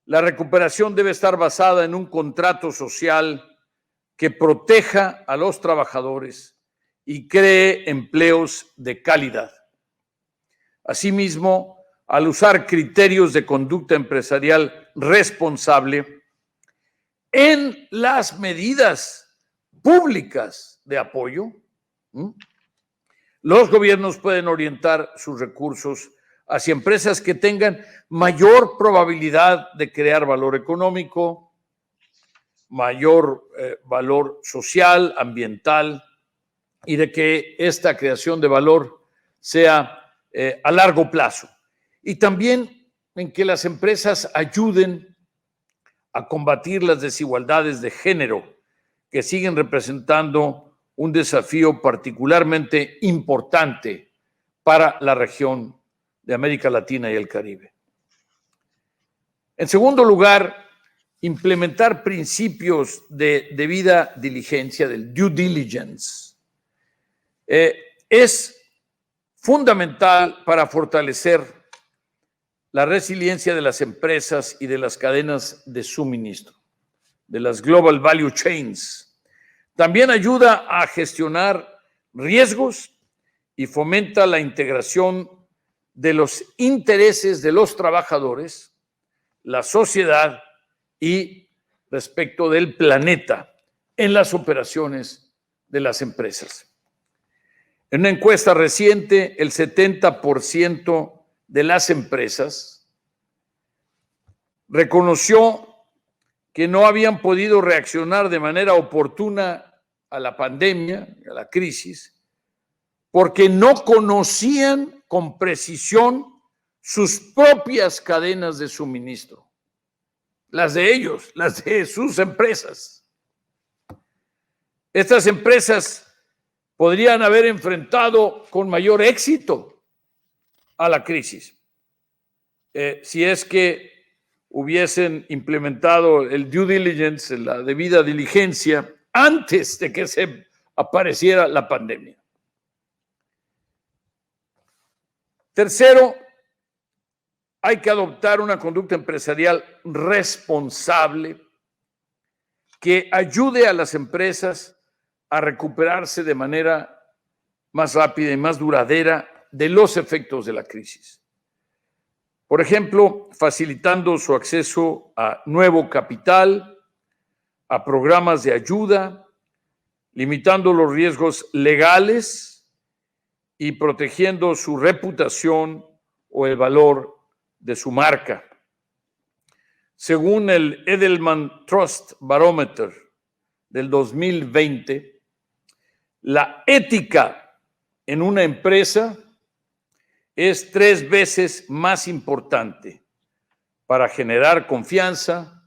la recuperación debe estar basada en un contrato social que proteja a los trabajadores y cree empleos de calidad. Asimismo, al usar criterios de conducta empresarial responsable en las medidas públicas de apoyo, los gobiernos pueden orientar sus recursos hacia empresas que tengan mayor probabilidad de crear valor económico, mayor valor social, ambiental, y de que esta creación de valor sea a largo plazo. Y también en que las empresas ayuden a combatir las desigualdades de género que siguen representando un desafío particularmente importante para la región de América Latina y el Caribe. En segundo lugar, implementar principios de debida diligencia, del due diligence, es fundamental para fortalecer la resiliencia de las empresas y de las cadenas de suministro, de las global value chains. También ayuda a gestionar riesgos y fomenta la integración de los intereses de los trabajadores, la sociedad y respecto del planeta en las operaciones de las empresas. En una encuesta reciente, el 70% de las empresas reconoció que no habían podido reaccionar de manera oportuna a la pandemia, a la crisis, porque no conocían con precisión sus propias cadenas de suministro, las de ellos, las de sus empresas. Estas empresas podrían haber enfrentado con mayor éxito a la crisis si es que hubiesen implementado el due diligence, la debida diligencia, antes de que se apareciera la pandemia. Tercero, hay que adoptar una conducta empresarial responsable que ayude a las empresas a recuperarse de manera más rápida y más duradera de los efectos de la crisis. Por ejemplo, facilitando su acceso a nuevo capital, a programas de ayuda, limitando los riesgos legales y protegiendo su reputación o el valor de su marca. Según el Edelman Trust Barometer del 2020, la ética en una empresa es 3 veces más importante para generar confianza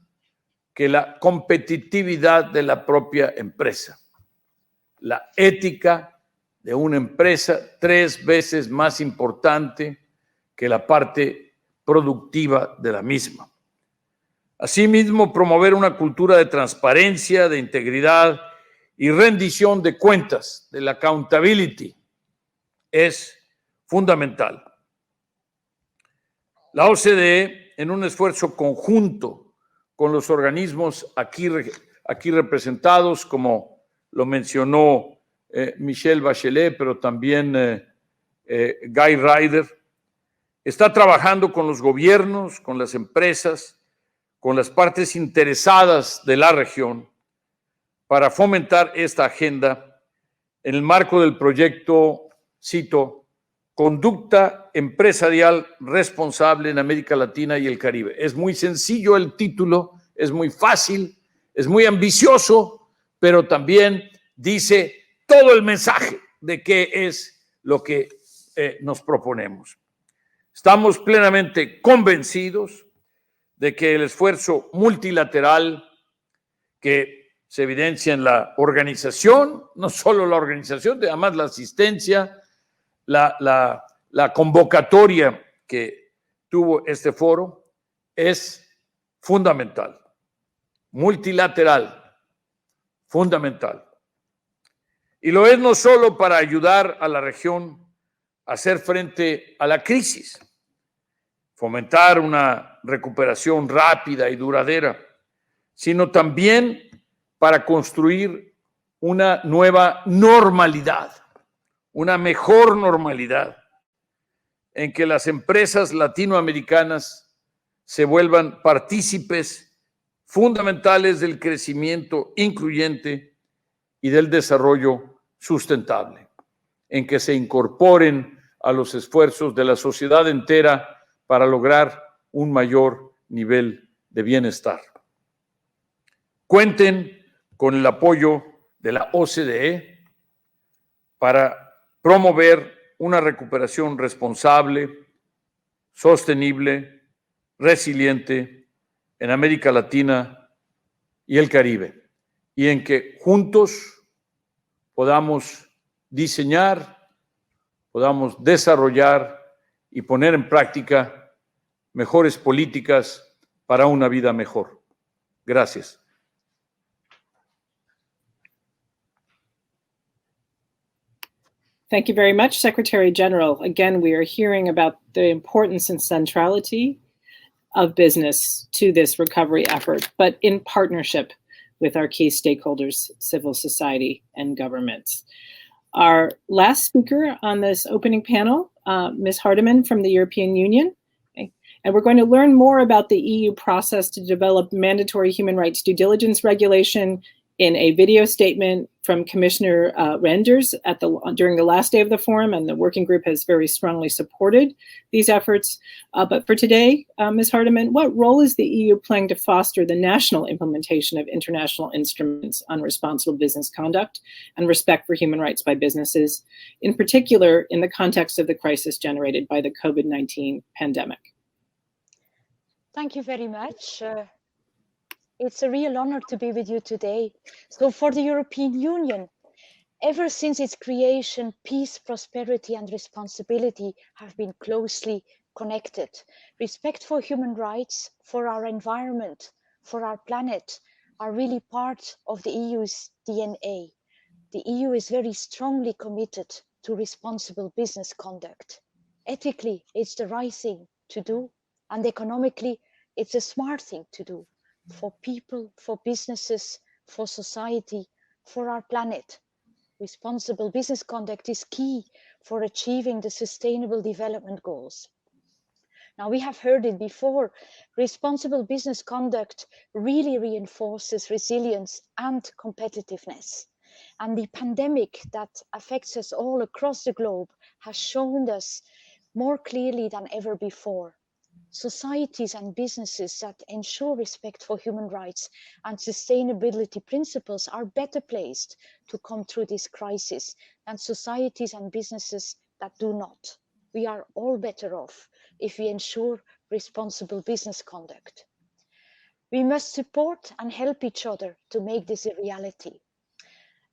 que la competitividad de la propia empresa. La ética de una empresa 3 veces más importante que la parte productiva de la misma. Asimismo, promover una cultura de transparencia, de integridad y rendición de cuentas, del accountability, es fundamental. La OCDE, en un esfuerzo conjunto con los organismos aquí representados, como lo mencionó Michelle Bachelet, pero también Guy Ryder, está trabajando con los gobiernos, con las empresas, con las partes interesadas de la región para fomentar esta agenda en el marco del proyecto, cito, Conducta Empresarial Responsable en América Latina y el Caribe. Es muy sencillo el título, es muy fácil, es muy ambicioso, pero también dice todo el mensaje de qué es lo que nos proponemos. Estamos plenamente convencidos de que el esfuerzo multilateral que se evidencia en la organización, no solo la organización, además la asistencia, la convocatoria que tuvo este foro es fundamental, multilateral, fundamental. Y lo es no solo para ayudar a la región hacer frente a la crisis, fomentar una recuperación rápida y duradera, sino también para construir una nueva normalidad, una mejor normalidad, en que las empresas latinoamericanas se vuelvan partícipes fundamentales del crecimiento incluyente y del desarrollo sustentable, en que se incorporen a los esfuerzos de la sociedad entera para lograr un mayor nivel de bienestar. Cuenten con el apoyo de la OCDE para promover una recuperación responsable, sostenible, resiliente en América Latina y el Caribe, y en que juntos podamos diseñar, podamos desarrollar y poner en práctica mejores políticas para una vida mejor. Gracias. Thank you very much, Secretary General. Again, we are hearing about the importance and centrality of business to this recovery effort, but in partnership with our key stakeholders, civil society and governments. Our last speaker on this opening panel, Ms. Hardiman from the European Union. Okay. And we're going to learn more about the EU process to develop mandatory human rights due diligence regulation in a video statement from Commissioner Reynders during the last day of the forum, and the working group has very strongly supported these efforts. But for today, Ms. Hardiman, what role is the EU playing to foster the national implementation of international instruments on responsible business conduct and respect for human rights by businesses, in particular in the context of the crisis generated by the COVID-19 pandemic? Thank you very much. It's a real honor to be with you today. So for the European Union, ever since its creation, peace, prosperity, and responsibility have been closely connected. Respect for human rights, for our environment, for our planet, are really part of the EU's DNA. The EU is very strongly committed to responsible business conduct. Ethically, it's the right thing to do, and economically, it's a smart thing to do. For people, for businesses, for society, for our planet. Responsible business conduct is key for achieving the Sustainable Development Goals. Now, we have heard it before, responsible business conduct really reinforces resilience and competitiveness. And the pandemic that affects us all across the globe has shown us more clearly than ever before. Societies and businesses that ensure respect for human rights and sustainability principles are better placed to come through this crisis than societies and businesses that do not. We are all better off if we ensure responsible business conduct. We must support and help each other to make this a reality.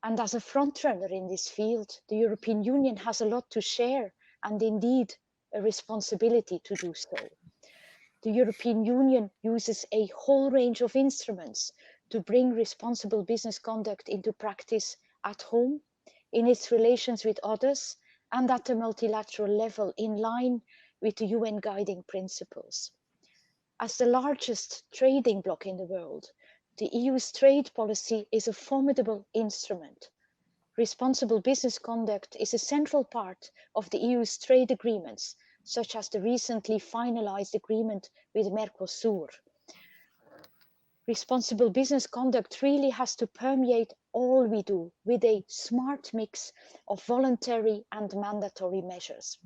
And as a frontrunner in this field, the European Union has a lot to share and indeed a responsibility to do so. The European Union uses a whole range of instruments to bring responsible business conduct into practice at home, in its relations with others, and at the multilateral level in line with the UN guiding principles. As the largest trading bloc in the world, the EU's trade policy is a formidable instrument. Responsible business conduct is a central part of the EU's trade agreements, such as the recently finalized agreement with Mercosur. Responsible business conduct really has to permeate all we do with a smart mix of voluntary and mandatory measures.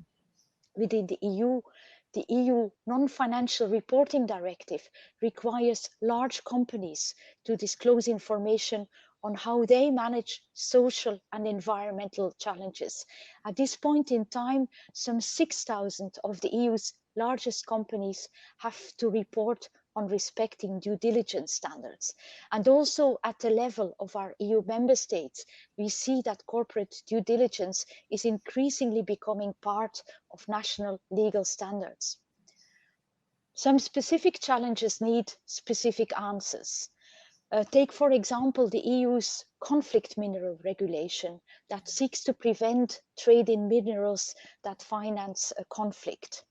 Within the EU Non-Financial Reporting Directive requires large companies to disclose information on how they manage social and environmental challenges. At this point in time, some 6,000 of the EU's largest companies have to report on respecting due diligence standards. And also at the level of our EU member states, we see that corporate due diligence is increasingly becoming part of national legal standards. Some specific challenges need specific answers. Take, for example, the EU's conflict mineral regulation that seeks to prevent trade in minerals that finance a conflict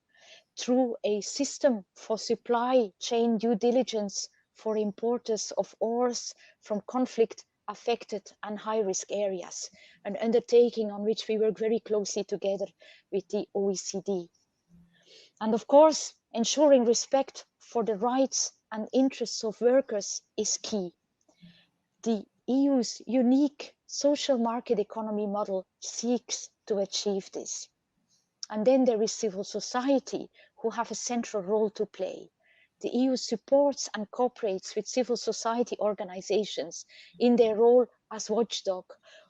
through a system for supply chain due diligence for importers of ores from conflict affected and high risk areas, an undertaking on which we work very closely together with the OECD. And of course, ensuring respect for the rights and interests of workers is key. The EU's unique social market economy model seeks to achieve this. And then there is civil society, who have a central role to play. The EU supports and cooperates with civil society organizations in their role as watchdog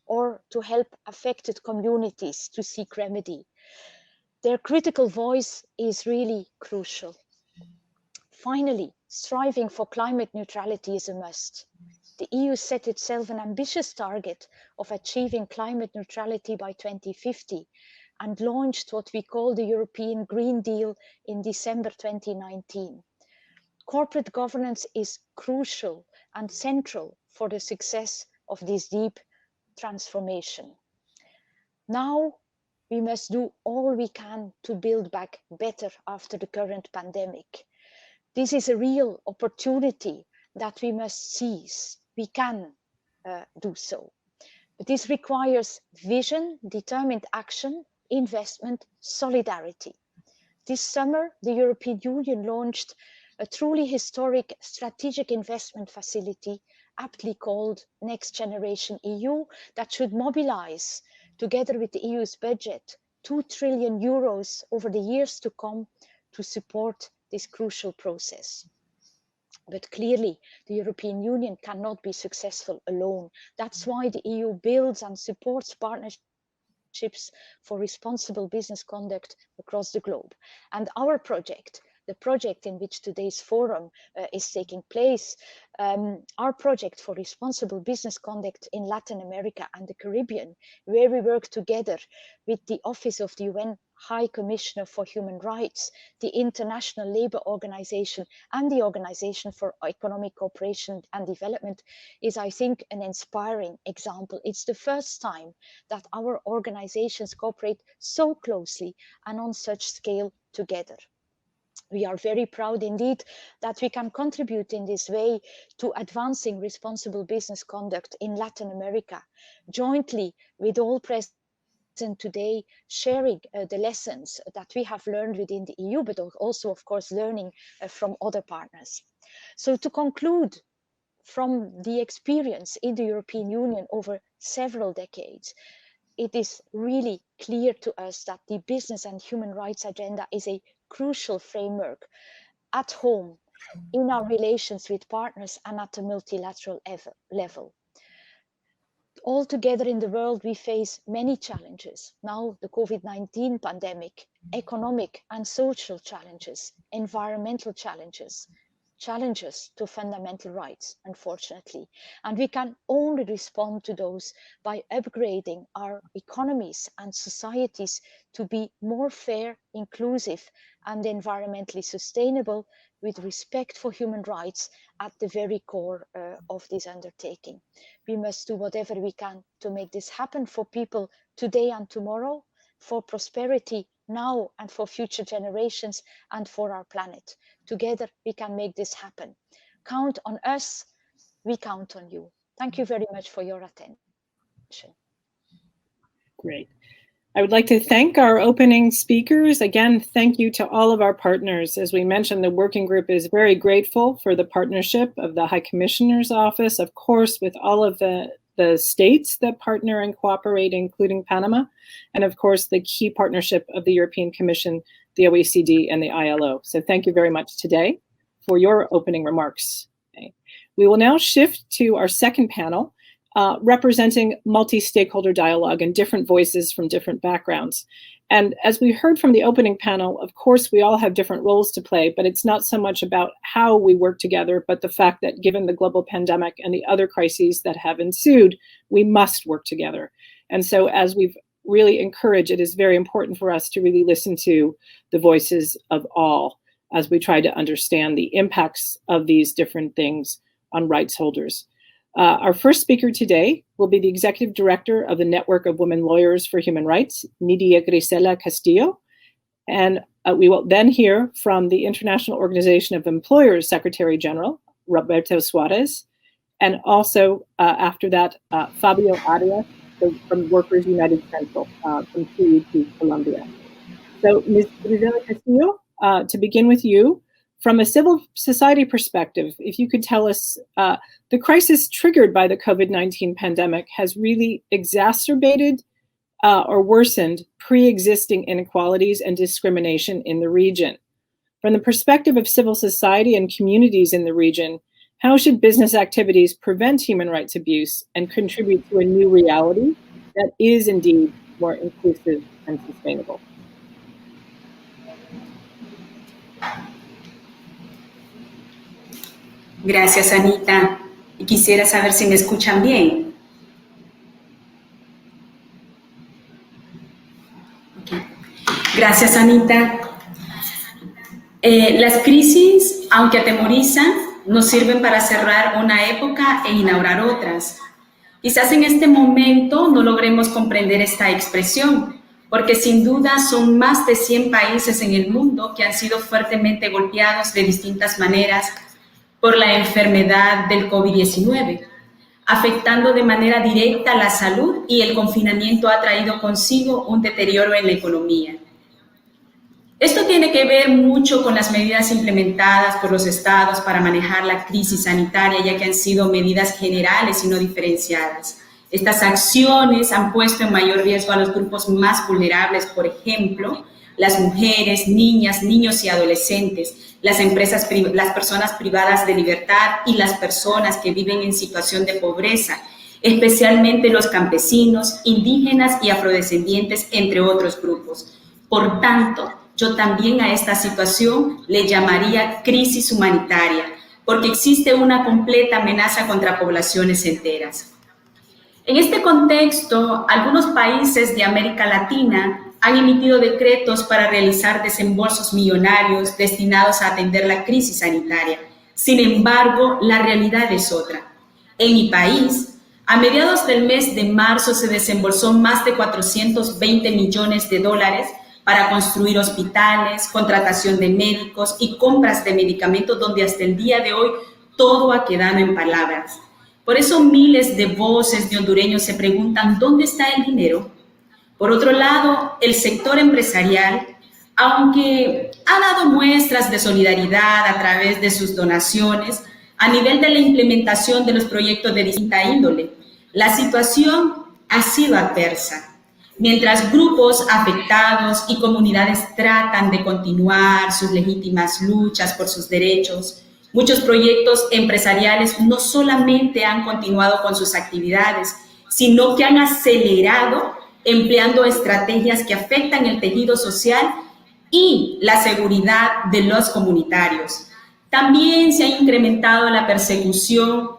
or to help affected communities to seek remedy. Their critical voice is really crucial. Finally, striving for climate neutrality is a must. The EU set itself an ambitious target of achieving climate neutrality by 2050 and launched what we call the European Green Deal in December 2019. Corporate governance is crucial and central for the success of this deep transformation. Now, we must do all we can to build back better after the current pandemic. This is a real opportunity that we must seize. We can do so. But this requires vision, determined action, investment, solidarity. This summer, the European Union launched a truly historic strategic investment facility, aptly called Next Generation EU, that should mobilize, together with the EU's budget, 2 trillion euros over the years to come to support this crucial process. But clearly, the European Union cannot be successful alone. That's why the EU builds and supports partnerships for responsible business conduct across the globe. And our project, the project in which today's forum is taking place, our project for responsible business conduct in Latin America and the Caribbean, where we work together with the Office of the UN High Commissioner for Human Rights, the International Labour Organization, and the Organization for Economic Cooperation and Development, is, I think, an inspiring example. It's the first time that our organizations cooperate so closely and on such scale together. We are very proud indeed that we can contribute in this way to advancing responsible business conduct in Latin America, jointly with all present today, sharing the lessons that we have learned within the EU, but also, of course, learning from other partners. So to conclude, from the experience in the European Union over several decades, it is really clear to us that the business and human rights agenda is a crucial framework at home, in our relations with partners, and at a multilateral level. All together in the world, we face many challenges. Now, the COVID-19 pandemic, economic and social challenges, environmental challenges, challenges to fundamental rights, unfortunately. And we can only respond to those by upgrading our economies and societies to be more fair, inclusive, and environmentally sustainable, with respect for human rights at the very core of this undertaking. We must do whatever we can to make this happen for people today and tomorrow, for prosperity now and for future generations, and for our planet. Together, we can make this happen. Count on us, we count on you. Thank you very much for your attention. Great. I would like to thank our opening speakers. Again, thank you to all of our partners. As we mentioned, the working group is very grateful for the partnership of the High Commissioner's Office, of course, with all of the states that partner and cooperate, including Panama, and of course, the key partnership of the European Commission, the OECD, and the ILO. So thank you very much today for your opening remarks. Okay. We will now shift to our second panel, representing multi-stakeholder dialogue and different voices from different backgrounds. And as we heard from the opening panel, of course, we all have different roles to play, but it's not so much about how we work together, but the fact that given the global pandemic and the other crises that have ensued, we must work together. And so as we've really encouraged, it is very important for us to really listen to the voices of all as we try to understand the impacts of these different things on rights holders. Our first speaker today will be the Executive Director of the Network of Women Lawyers for Human Rights, Nidia Grisela Castillo. And we will then hear from the International Organization of Employers Secretary General, Roberto Suarez, and also after that, Fabio Arias from Workers United Central from CUT, Colombia. So Ms. Grisela Castillo, to begin with you, from a civil society perspective, if you could tell us, the crisis triggered by the COVID-19 pandemic has really exacerbated or worsened pre-existing inequalities and discrimination in the region. From the perspective of civil society and communities in the region, how should business activities prevent human rights abuse and contribute to a new reality that is indeed more inclusive and sustainable? Gracias, Anita. Y quisiera saber si me escuchan bien. Okay. Gracias, Anita. Las crisis, aunque atemorizan, nos sirven para cerrar una época e inaugurar otras. Quizás en este momento no logremos comprender esta expresión, porque sin duda son más de 100 países en el mundo que han sido fuertemente golpeados de distintas maneras por la enfermedad del COVID-19, afectando de manera directa la salud, y el confinamiento ha traído consigo un deterioro en la economía. Esto tiene que ver mucho con las medidas implementadas por los estados para manejar la crisis sanitaria, ya que han sido medidas generales y no diferenciadas. Estas acciones han puesto en mayor riesgo a los grupos más vulnerables, por ejemplo, las mujeres, niñas, niños y adolescentes, las personas privadas de libertad y las personas que viven en situación de pobreza, especialmente los campesinos, indígenas y afrodescendientes, entre otros grupos. Por tanto, yo también a esta situación le llamaría crisis humanitaria, porque existe una completa amenaza contra poblaciones enteras. En este contexto, algunos países de América Latina han emitido decretos para realizar desembolsos millonarios destinados a atender la crisis sanitaria. Sin embargo, la realidad es otra. En mi país, a mediados del mes de marzo se desembolsó más de $420 millones para construir hospitales, contratación de médicos y compras de medicamentos, donde hasta el día de hoy todo ha quedado en palabras. Por eso miles de voces de hondureños se preguntan ¿dónde está el dinero? Por otro lado, el sector empresarial, aunque ha dado muestras de solidaridad a través de sus donaciones a nivel de la implementación de los proyectos de distinta índole, la situación ha sido adversa. Mientras grupos afectados y comunidades tratan de continuar sus legítimas luchas por sus derechos, muchos proyectos empresariales no solamente han continuado con sus actividades, sino que han acelerado empleando estrategias que afectan el tejido social y la seguridad de los comunitarios. También se ha incrementado la persecución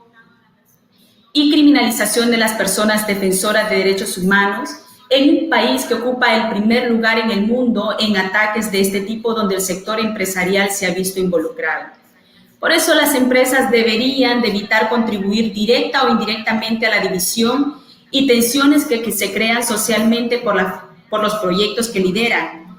y criminalización de las personas defensoras de derechos humanos en un país que ocupa el primer lugar en el mundo en ataques de este tipo, donde el sector empresarial se ha visto involucrado. Por eso las empresas deberían de evitar contribuir directa o indirectamente a la división y tensiones que se crean socialmente por los proyectos que lideran.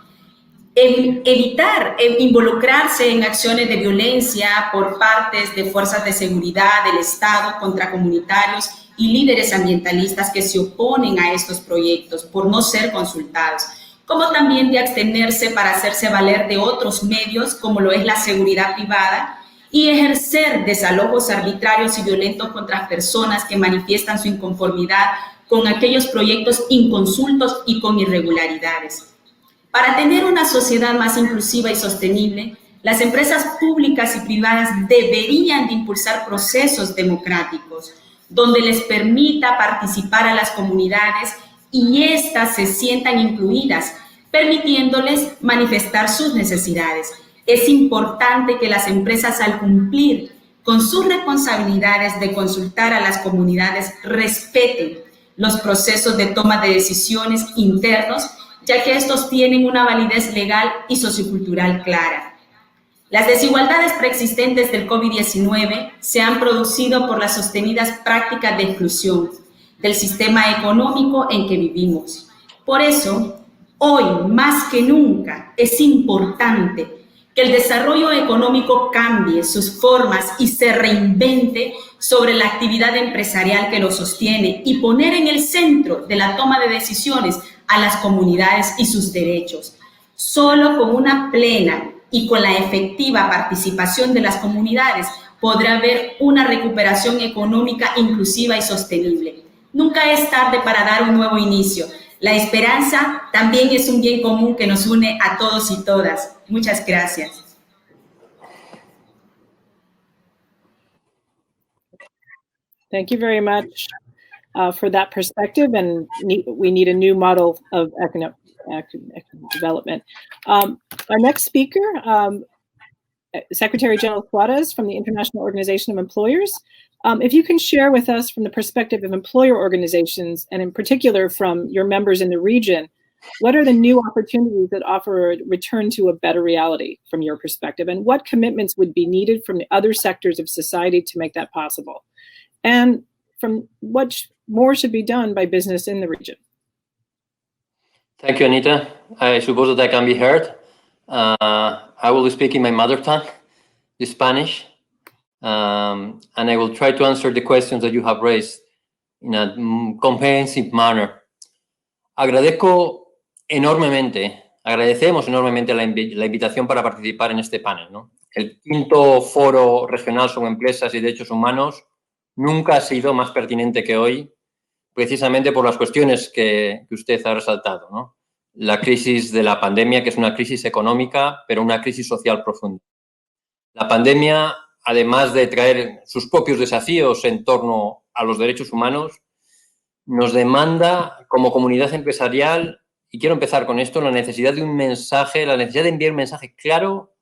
Evitar involucrarse en acciones de violencia por partes de fuerzas de seguridad del Estado contra comunitarios y líderes ambientalistas que se oponen a estos proyectos por no ser consultados, como también de abstenerse para hacerse valer de otros medios, como lo es la seguridad privada, y ejercer desalojos arbitrarios y violentos contra personas que manifiestan su inconformidad con aquellos proyectos inconsultos y con irregularidades. Para tener una sociedad más inclusiva y sostenible, las empresas públicas y privadas deberían de impulsar procesos democráticos donde les permita participar a las comunidades y éstas se sientan incluidas, permitiéndoles manifestar sus necesidades. Es importante que las empresas, al cumplir con sus responsabilidades de consultar a las comunidades, respeten los procesos de toma de decisiones internos, ya que estos tienen una validez legal y sociocultural clara. Las desigualdades preexistentes del COVID-19 se han producido por las sostenidas prácticas de exclusión del sistema económico en que vivimos. Por eso, hoy más que nunca es importante que el desarrollo económico cambie sus formas y se reinvente sobre la actividad empresarial que lo sostiene y poner en el centro de la toma de decisiones a las comunidades y sus derechos. Solo con una plena y con la efectiva participación de las comunidades podrá haber una recuperación económica inclusiva y sostenible. Nunca es tarde para dar un nuevo inicio. La esperanza también es un bien común que nos une a todos y todas. Muchas gracias. Thank you very much for that perspective, and we need a new model of economic development. Our next speaker, Secretary General Juarez from the International Organization of Employers. If you can share with us from the perspective of employer organizations, and in particular from your members in the region, what are the new opportunities that offer a return to a better reality from your perspective, and what commitments would be needed from the other sectors of society to make that possible? And from what more should be done by business in the region? Thank you, Anita. I suppose that I can be heard. I will speak in my mother tongue, the Spanish, and I will try to answer the questions that you have raised in a comprehensive manner. Agradecemos enormemente la invitación para participar en este panel, ¿no? El quinto foro regional sobre empresas y derechos humanos nunca ha sido más pertinente que hoy, precisamente por las cuestiones que usted ha resaltado, ¿no? La crisis de la pandemia, que es una crisis económica, pero una crisis social profunda. La pandemia, además de traer sus propios desafíos en torno a los derechos humanos, nos demanda como comunidad empresarial, y quiero empezar con esto, la necesidad de un mensaje, la necesidad de enviar un mensaje claro,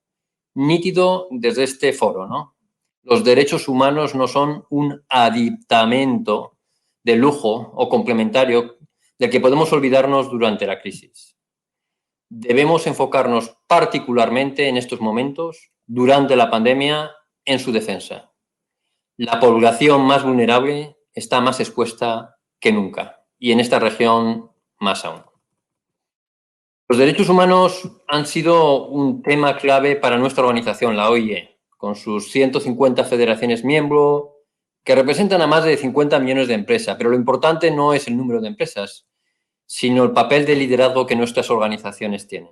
nítido desde este foro, ¿no? Los derechos humanos no son un aditamento de lujo o complementario del que podemos olvidarnos durante la crisis. Debemos enfocarnos particularmente en estos momentos, durante la pandemia, en su defensa. La población más vulnerable está más expuesta que nunca, y en esta región más aún. Los derechos humanos han sido un tema clave para nuestra organización, la OIE, con sus 150 federaciones miembros, que representan a más de 50 millones de empresas. Pero lo importante no es el número de empresas, sino el papel de liderazgo que nuestras organizaciones tienen.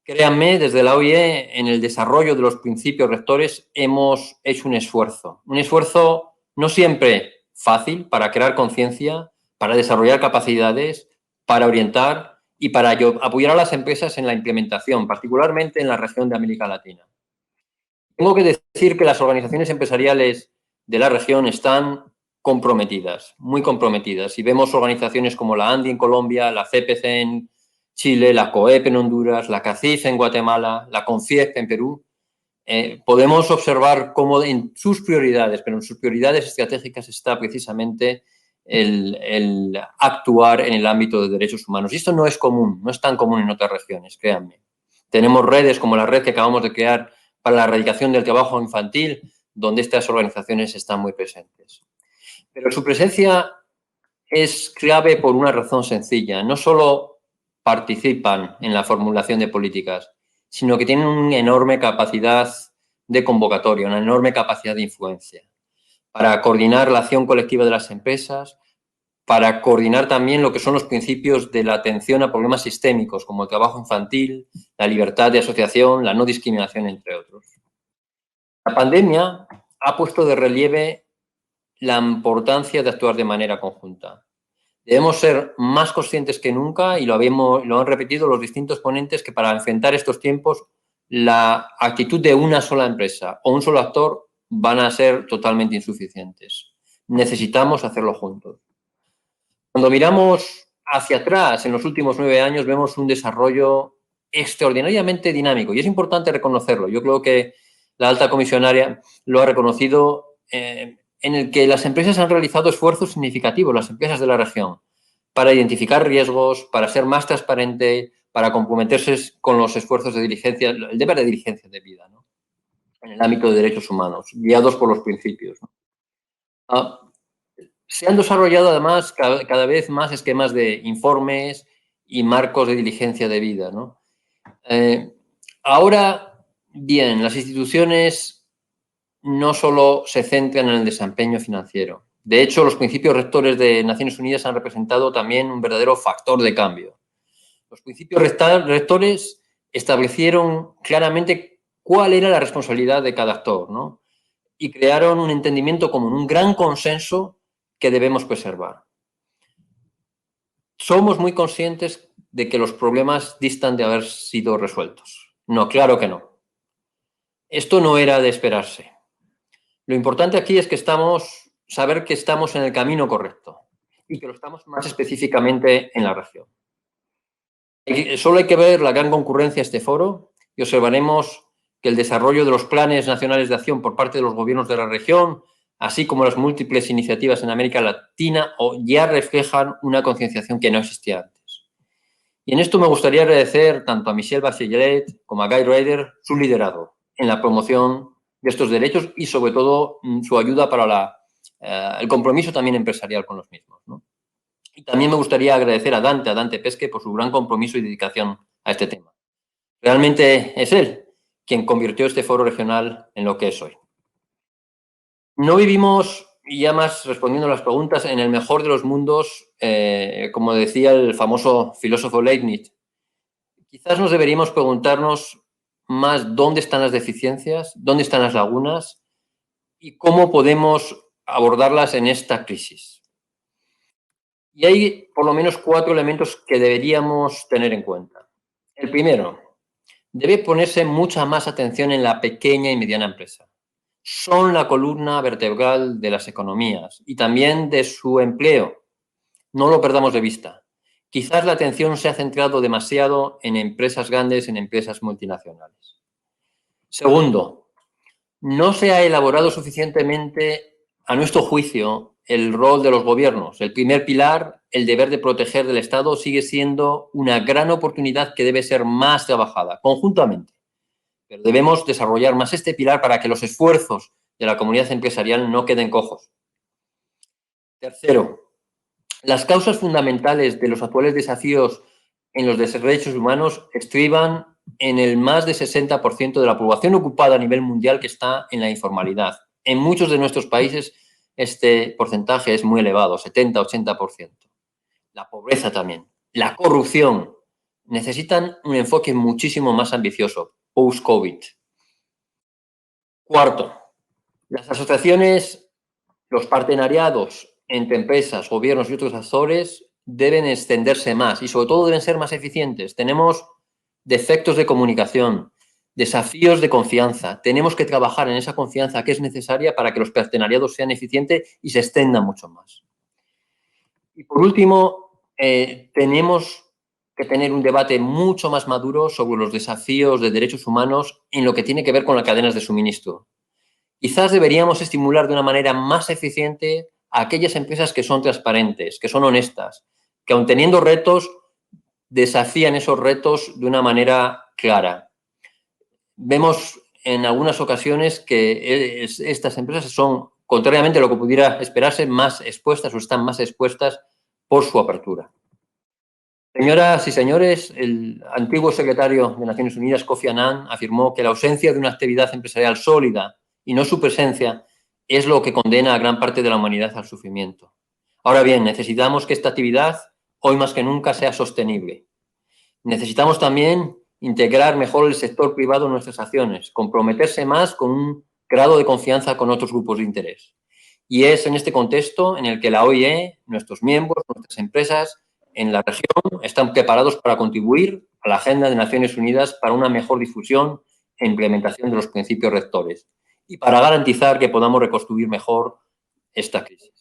Créanme, desde la OIE, en el desarrollo de los principios rectores hemos hecho un esfuerzo no siempre fácil para crear conciencia, para desarrollar capacidades, para orientar y para apoyar a las empresas en la implementación, particularmente en la región de América Latina. Tengo que decir que las organizaciones empresariales de la región están comprometidas, muy comprometidas. Y vemos organizaciones como la ANDI en Colombia, la CPC en Chile, la COEP en Honduras, la CACIF en Guatemala, la CONFIEP en Perú. Podemos observar cómo en sus prioridades, pero en sus prioridades estratégicas está precisamente el actuar en el ámbito de derechos humanos. Y esto no es común, no es tan común en otras regiones, créanme. Tenemos redes como la red que acabamos de crear para la erradicación del trabajo infantil, donde estas organizaciones están muy presentes. Pero su presencia es clave por una razón sencilla. No solo participan en la formulación de políticas, sino que tienen una enorme capacidad de convocatoria, una enorme capacidad de influencia para coordinar la acción colectiva de las empresas, para coordinar también lo que son los principios de la atención a problemas sistémicos como el trabajo infantil, la libertad de asociación, la no discriminación, entre otros. La pandemia ha puesto de relieve la importancia de actuar de manera conjunta. Debemos ser más conscientes que nunca, y lo han repetido los distintos ponentes, que para enfrentar estos tiempos la actitud de una sola empresa o un solo actor van a ser totalmente insuficientes. Necesitamos hacerlo juntos. Cuando miramos hacia atrás en los últimos 9 años vemos un desarrollo extraordinariamente dinámico y es importante reconocerlo. Yo creo que la alta comisionaria lo ha reconocido, en el que las empresas han realizado esfuerzos significativos, las empresas de la región, para identificar riesgos, para ser más transparente, para comprometerse con los esfuerzos de diligencia, el deber de diligencia debida, ¿no? en el ámbito de derechos humanos, guiados por los principios, ¿no? Se han desarrollado además cada vez más esquemas de informes y marcos de diligencia debida, ¿no? Ahora, bien, las instituciones no solo se centran en el desempeño financiero. De hecho, los principios rectores de Naciones Unidas han representado también un verdadero factor de cambio. Los principios rectores establecieron claramente cuál era la responsabilidad de cada actor, ¿no? Y crearon un entendimiento común, un gran consenso que debemos preservar. Somos muy conscientes de que los problemas distan de haber sido resueltos. No, claro que no. Esto no era de esperarse. Lo importante aquí es que saber que estamos en el camino correcto y que lo estamos más específicamente en la región. Solo hay que ver la gran concurrencia a este foro y observaremos que el desarrollo de los planes nacionales de acción por parte de los gobiernos de la región, así como las múltiples iniciativas en América Latina, ya reflejan una concienciación que no existía antes. Y en esto me gustaría agradecer tanto a Michelle Bachelet como a Guy Ryder su liderazgo en la promoción de estos derechos y, sobre todo, su ayuda para el compromiso también empresarial con los mismos, ¿no? Y también me gustaría agradecer a Dante Pesque por su gran compromiso y dedicación a este tema. Realmente es él quien convirtió este foro regional en lo que es hoy. No vivimos, y ya más respondiendo a las preguntas, en el mejor de los mundos, como decía el famoso filósofo Leibniz. Quizás nos deberíamos preguntarnos más dónde están las deficiencias, dónde están las lagunas y cómo podemos abordarlas en esta crisis. Y hay por lo menos 4 elementos que deberíamos tener en cuenta. El primero, debe ponerse mucha más atención en la pequeña y mediana empresa. Son la columna vertebral de las economías y también de su empleo. No lo perdamos de vista. Quizás la atención se ha centrado demasiado en empresas grandes, en empresas multinacionales. Segundo, no se ha elaborado suficientemente, a nuestro juicio, el rol de los gobiernos. El primer pilar, el deber de proteger del Estado, sigue siendo una gran oportunidad que debe ser más trabajada conjuntamente. Pero debemos desarrollar más este pilar para que los esfuerzos de la comunidad empresarial no queden cojos. Tercero, las causas fundamentales de los actuales desafíos en los derechos humanos estriban en el más de 60% de la población ocupada a nivel mundial que está en la informalidad. En muchos de nuestros países este porcentaje es muy elevado, 70-80%. La pobreza también, la corrupción, necesitan un enfoque muchísimo más ambicioso, post-COVID. Cuarto, las asociaciones, los partenariados entre empresas, gobiernos y otros actores deben extenderse más y sobre todo deben ser más eficientes. Tenemos defectos de comunicación, desafíos de confianza. Tenemos que trabajar en esa confianza que es necesaria para que los partenariados sean eficientes y se extendan mucho más. Y por último, tenemos que tener un debate mucho más maduro sobre los desafíos de derechos humanos en lo que tiene que ver con las cadenas de suministro. Quizás deberíamos estimular de una manera más eficiente a aquellas empresas que son transparentes, que son honestas, que aun teniendo retos, desafían esos retos de una manera clara. Vemos en algunas ocasiones que estas empresas son, contrariamente a lo que pudiera esperarse, más expuestas o están más expuestas por su apertura. Señoras y señores, el antiguo secretario de Naciones Unidas, Kofi Annan, afirmó que la ausencia de una actividad empresarial sólida y no su presencia es lo que condena a gran parte de la humanidad al sufrimiento. Ahora bien, necesitamos que esta actividad, hoy más que nunca, sea sostenible. Necesitamos también integrar mejor el sector privado en nuestras acciones, comprometerse más con un grado de confianza con otros grupos de interés. Y es en este contexto en el que la OIE, nuestros miembros, nuestras empresas en la región están preparados para contribuir a la agenda de Naciones Unidas para una mejor difusión e implementación de los principios rectores y para garantizar que podamos reconstruir mejor esta crisis.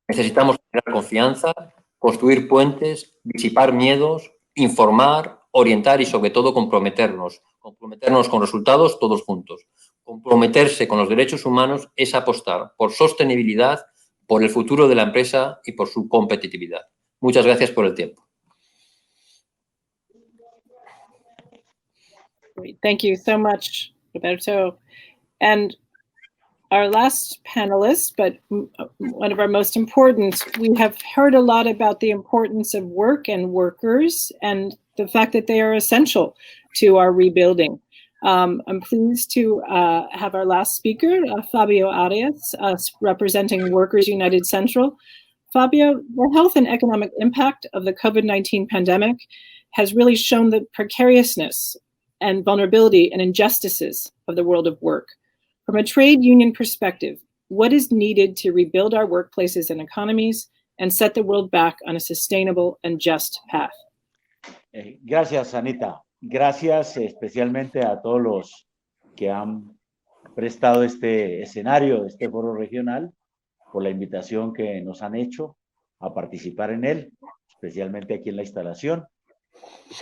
Necesitamos generar confianza, construir puentes, disipar miedos, informar, orientar y, sobre todo, comprometernos con resultados todos juntos. Comprometerse con los derechos humanos es apostar por sostenibilidad, por el futuro de la empresa y por su competitividad. Muchas gracias por el tiempo. Thank you so much, Roberto. And our last panelist, but one of our most important, we have heard a lot about the importance of work and workers and the fact that they are essential to our rebuilding. I'm pleased to have our last speaker, Fabio Arias, representing Workers United Central. Fabio, the health and economic impact of the COVID-19 pandemic has really shown the precariousness and vulnerability and injustices of the world of work. From a trade union perspective, what is needed to rebuild our workplaces and economies and set the world back on a sustainable and just path? Gracias, Anita. Gracias especialmente a todos los que han prestado este escenario, este foro regional, por la invitación que nos han hecho a participar en él, especialmente aquí en la instalación.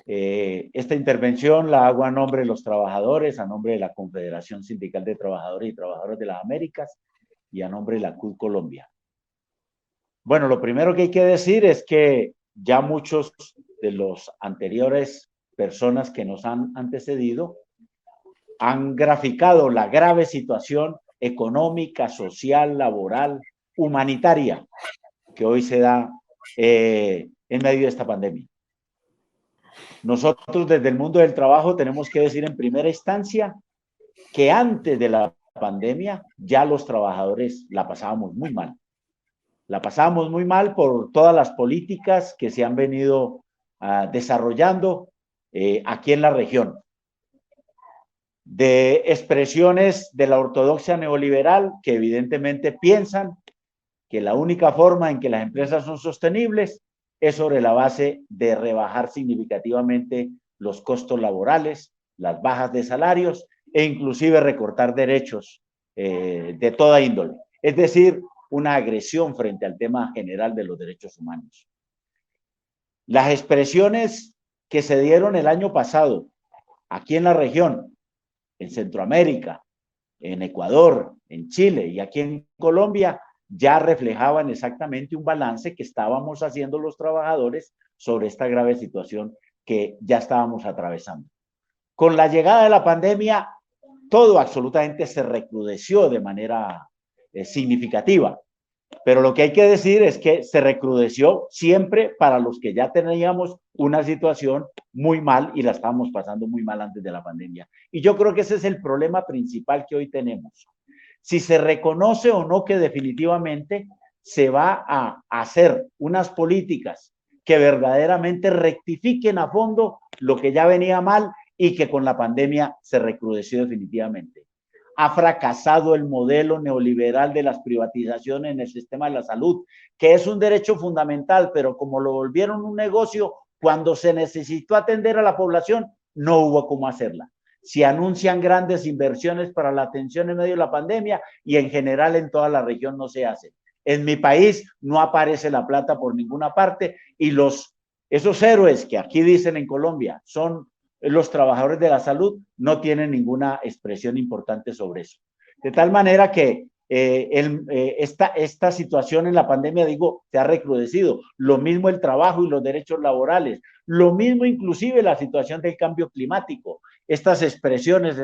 Esta intervención la hago a nombre de los trabajadores, a nombre de la Confederación Sindical de Trabajadores y Trabajadoras de las Américas y a nombre de la CUT Colombia. Bueno, lo primero que hay que decir es que ya muchos de los anteriores personas que nos han antecedido han graficado la grave situación económica, social, laboral, humanitaria que hoy se da en medio de esta pandemia. Nosotros desde el mundo del trabajo tenemos que decir en primera instancia que antes de la pandemia ya los trabajadores la pasábamos muy mal. La pasábamos muy mal por todas las políticas que se han venido desarrollando aquí en la región. De expresiones de la ortodoxia neoliberal que evidentemente piensan que la única forma en que las empresas son sostenibles es sobre la base de rebajar significativamente los costos laborales, las bajas de salarios e inclusive recortar derechos de toda índole. Es decir, una agresión frente al tema general de los derechos humanos. Las expresiones que se dieron el año pasado aquí en la región, en Centroamérica, en Ecuador, en Chile y aquí en Colombia, ya reflejaban exactamente un balance que estábamos haciendo los trabajadores sobre esta grave situación que ya estábamos atravesando. Con la llegada de la pandemia, todo absolutamente se recrudeció de manera significativa. Pero lo que hay que decir es que se recrudeció siempre para los que ya teníamos una situación muy mal y la estábamos pasando muy mal antes de la pandemia. Y yo creo que ese es el problema principal que hoy tenemos. Si se reconoce o no que definitivamente se va a hacer unas políticas que verdaderamente rectifiquen a fondo lo que ya venía mal y que con la pandemia se recrudeció definitivamente. Ha fracasado el modelo neoliberal de las privatizaciones en el sistema de la salud, que es un derecho fundamental, pero como lo volvieron un negocio, cuando se necesitó atender a la población, no hubo cómo hacerla. Se anuncian grandes inversiones para la atención en medio de la pandemia y en general en toda la región no se hace. En mi país no aparece la plata por ninguna parte y esos héroes que aquí dicen en Colombia son los trabajadores de la salud, no tienen ninguna expresión importante sobre eso. De tal manera que esta situación en la pandemia, digo, se ha recrudecido. Lo mismo el trabajo y los derechos laborales. Lo mismo inclusive la situación del cambio climático. Estas expresiones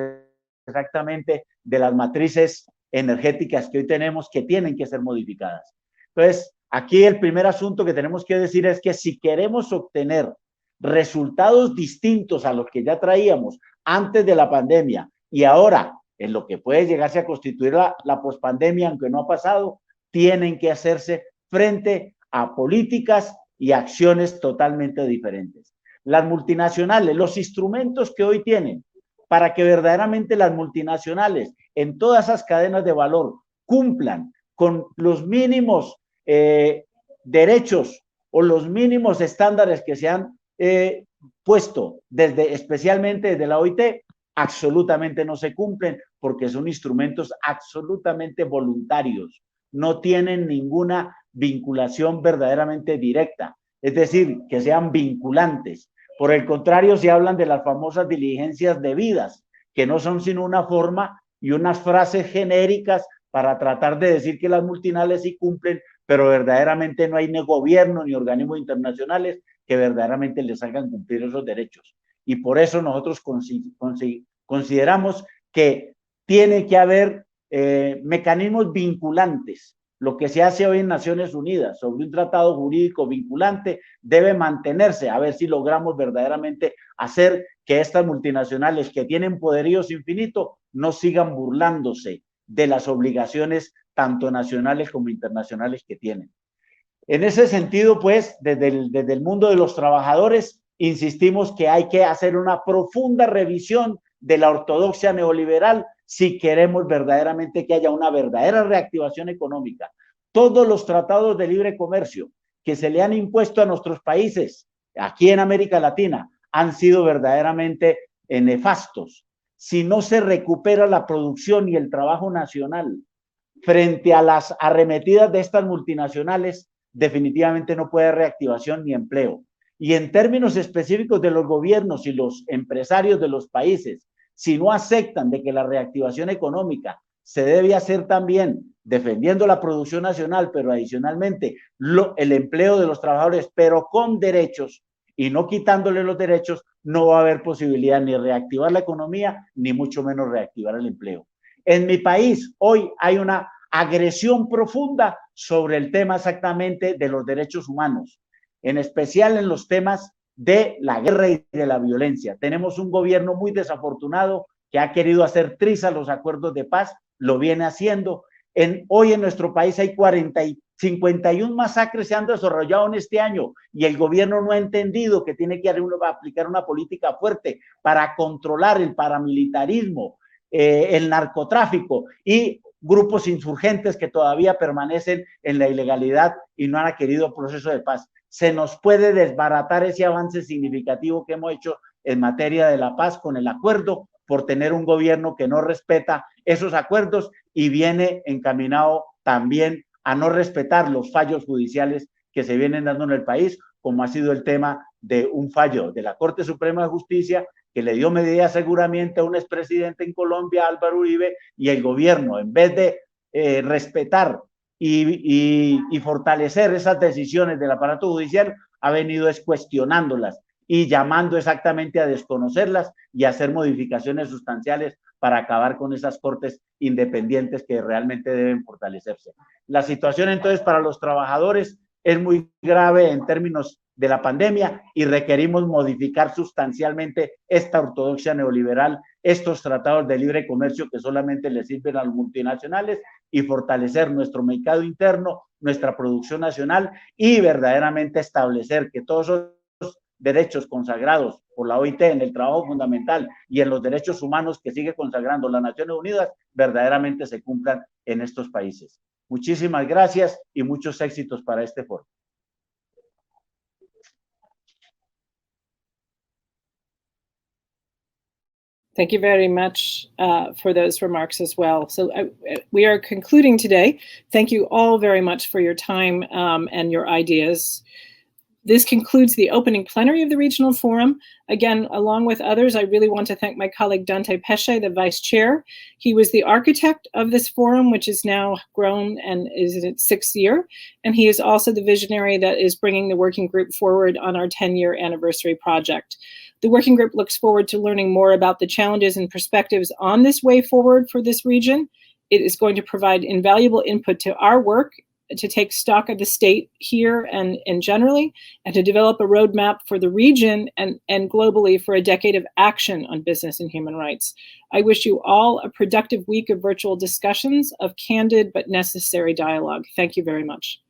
exactamente de las matrices energéticas que hoy tenemos que tienen que ser modificadas. Entonces, aquí el primer asunto que tenemos que decir es que si queremos obtener resultados distintos a los que ya traíamos antes de la pandemia y ahora en lo que puede llegarse a constituir la pospandemia, aunque no ha pasado, tienen que hacerse frente a políticas y acciones totalmente diferentes. Las multinacionales, los instrumentos que hoy tienen para que verdaderamente las multinacionales en todas esas cadenas de valor cumplan con los mínimos derechos o los mínimos estándares que se han puesto especialmente desde la OIT, absolutamente no se cumplen porque son instrumentos absolutamente voluntarios, no tienen ninguna vinculación verdaderamente directa, es decir, que sean vinculantes. Por el contrario, se hablan de las famosas diligencias debidas, que no son sino una forma y unas frases genéricas para tratar de decir que las multinacionales sí cumplen, pero verdaderamente no hay ni gobierno ni organismos internacionales que verdaderamente les hagan cumplir esos derechos. Y por eso nosotros consideramos que tiene que haber mecanismos vinculantes. Lo que se hace hoy en Naciones Unidas sobre un tratado jurídico vinculante debe mantenerse, a ver si logramos verdaderamente hacer que estas multinacionales que tienen poderíos infinitos no sigan burlándose de las obligaciones tanto nacionales como internacionales que tienen. En ese sentido, pues, desde el mundo de los trabajadores, insistimos que hay que hacer una profunda revisión de la ortodoxia neoliberal si queremos verdaderamente que haya una verdadera reactivación económica. Todos los tratados de libre comercio que se le han impuesto a nuestros países, aquí en América Latina, han sido verdaderamente nefastos. Si no se recupera la producción y el trabajo nacional frente a las arremetidas de estas multinacionales, definitivamente no puede haber reactivación ni empleo. Y en términos específicos de los gobiernos y los empresarios de los países, si no aceptan de que la reactivación económica se debe hacer también defendiendo la producción nacional, pero adicionalmente el empleo de los trabajadores, pero con derechos y no quitándole los derechos, no va a haber posibilidad ni reactivar la economía, ni mucho menos reactivar el empleo. En mi país hoy hay una agresión profunda sobre el tema exactamente de los derechos humanos, en especial en los temas de la guerra y de la violencia. Tenemos un gobierno muy desafortunado que ha querido hacer trizas los acuerdos de paz, lo viene haciendo. Hoy en nuestro país hay 51 masacres se han desarrollado en este año y el gobierno no ha entendido que tiene que aplicar una política fuerte para controlar el paramilitarismo, el narcotráfico y grupos insurgentes que todavía permanecen en la ilegalidad y no han querido proceso de paz. Se nos puede desbaratar ese avance significativo que hemos hecho en materia de la paz con el acuerdo por tener un gobierno que no respeta esos acuerdos y viene encaminado también a no respetar los fallos judiciales que se vienen dando en el país, como ha sido el tema de un fallo de la Corte Suprema de Justicia que le dio medida de aseguramiento a un expresidente en Colombia, Álvaro Uribe, y el gobierno, en vez de respetar y fortalecer esas decisiones del aparato judicial, ha venido cuestionándolas y llamando exactamente a desconocerlas y a hacer modificaciones sustanciales para acabar con esas cortes independientes que realmente deben fortalecerse. La situación entonces para los trabajadores es muy grave en términos de la pandemia y requerimos modificar sustancialmente esta ortodoxia neoliberal, estos tratados de libre comercio que solamente le sirven a los multinacionales y fortalecer nuestro mercado interno, nuestra producción nacional y verdaderamente establecer que todos esos derechos consagrados por la OIT en el trabajo fundamental y en los derechos humanos que sigue consagrando las Naciones Unidas verdaderamente se cumplan en estos países. Muchísimas gracias y muchos éxitos para este foro. Thank you very much for those remarks as well. So we are concluding today. Thank you all very much for your time and your ideas. This concludes the opening plenary of the Regional Forum. Again, along with others, I really want to thank my colleague Dante Pesce, the vice chair. He was the architect of this forum, which is now grown and is in its 6th year. And he is also the visionary that is bringing the working group forward on our 10-year anniversary project. The working group looks forward to learning more about the challenges and perspectives on this way forward for this region. It is going to provide invaluable input to our work to take stock of the state here and generally, and to develop a roadmap for the region and globally for a decade of action on business and human rights. I wish you all a productive week of virtual discussions, of candid but necessary dialogue. Thank you very much.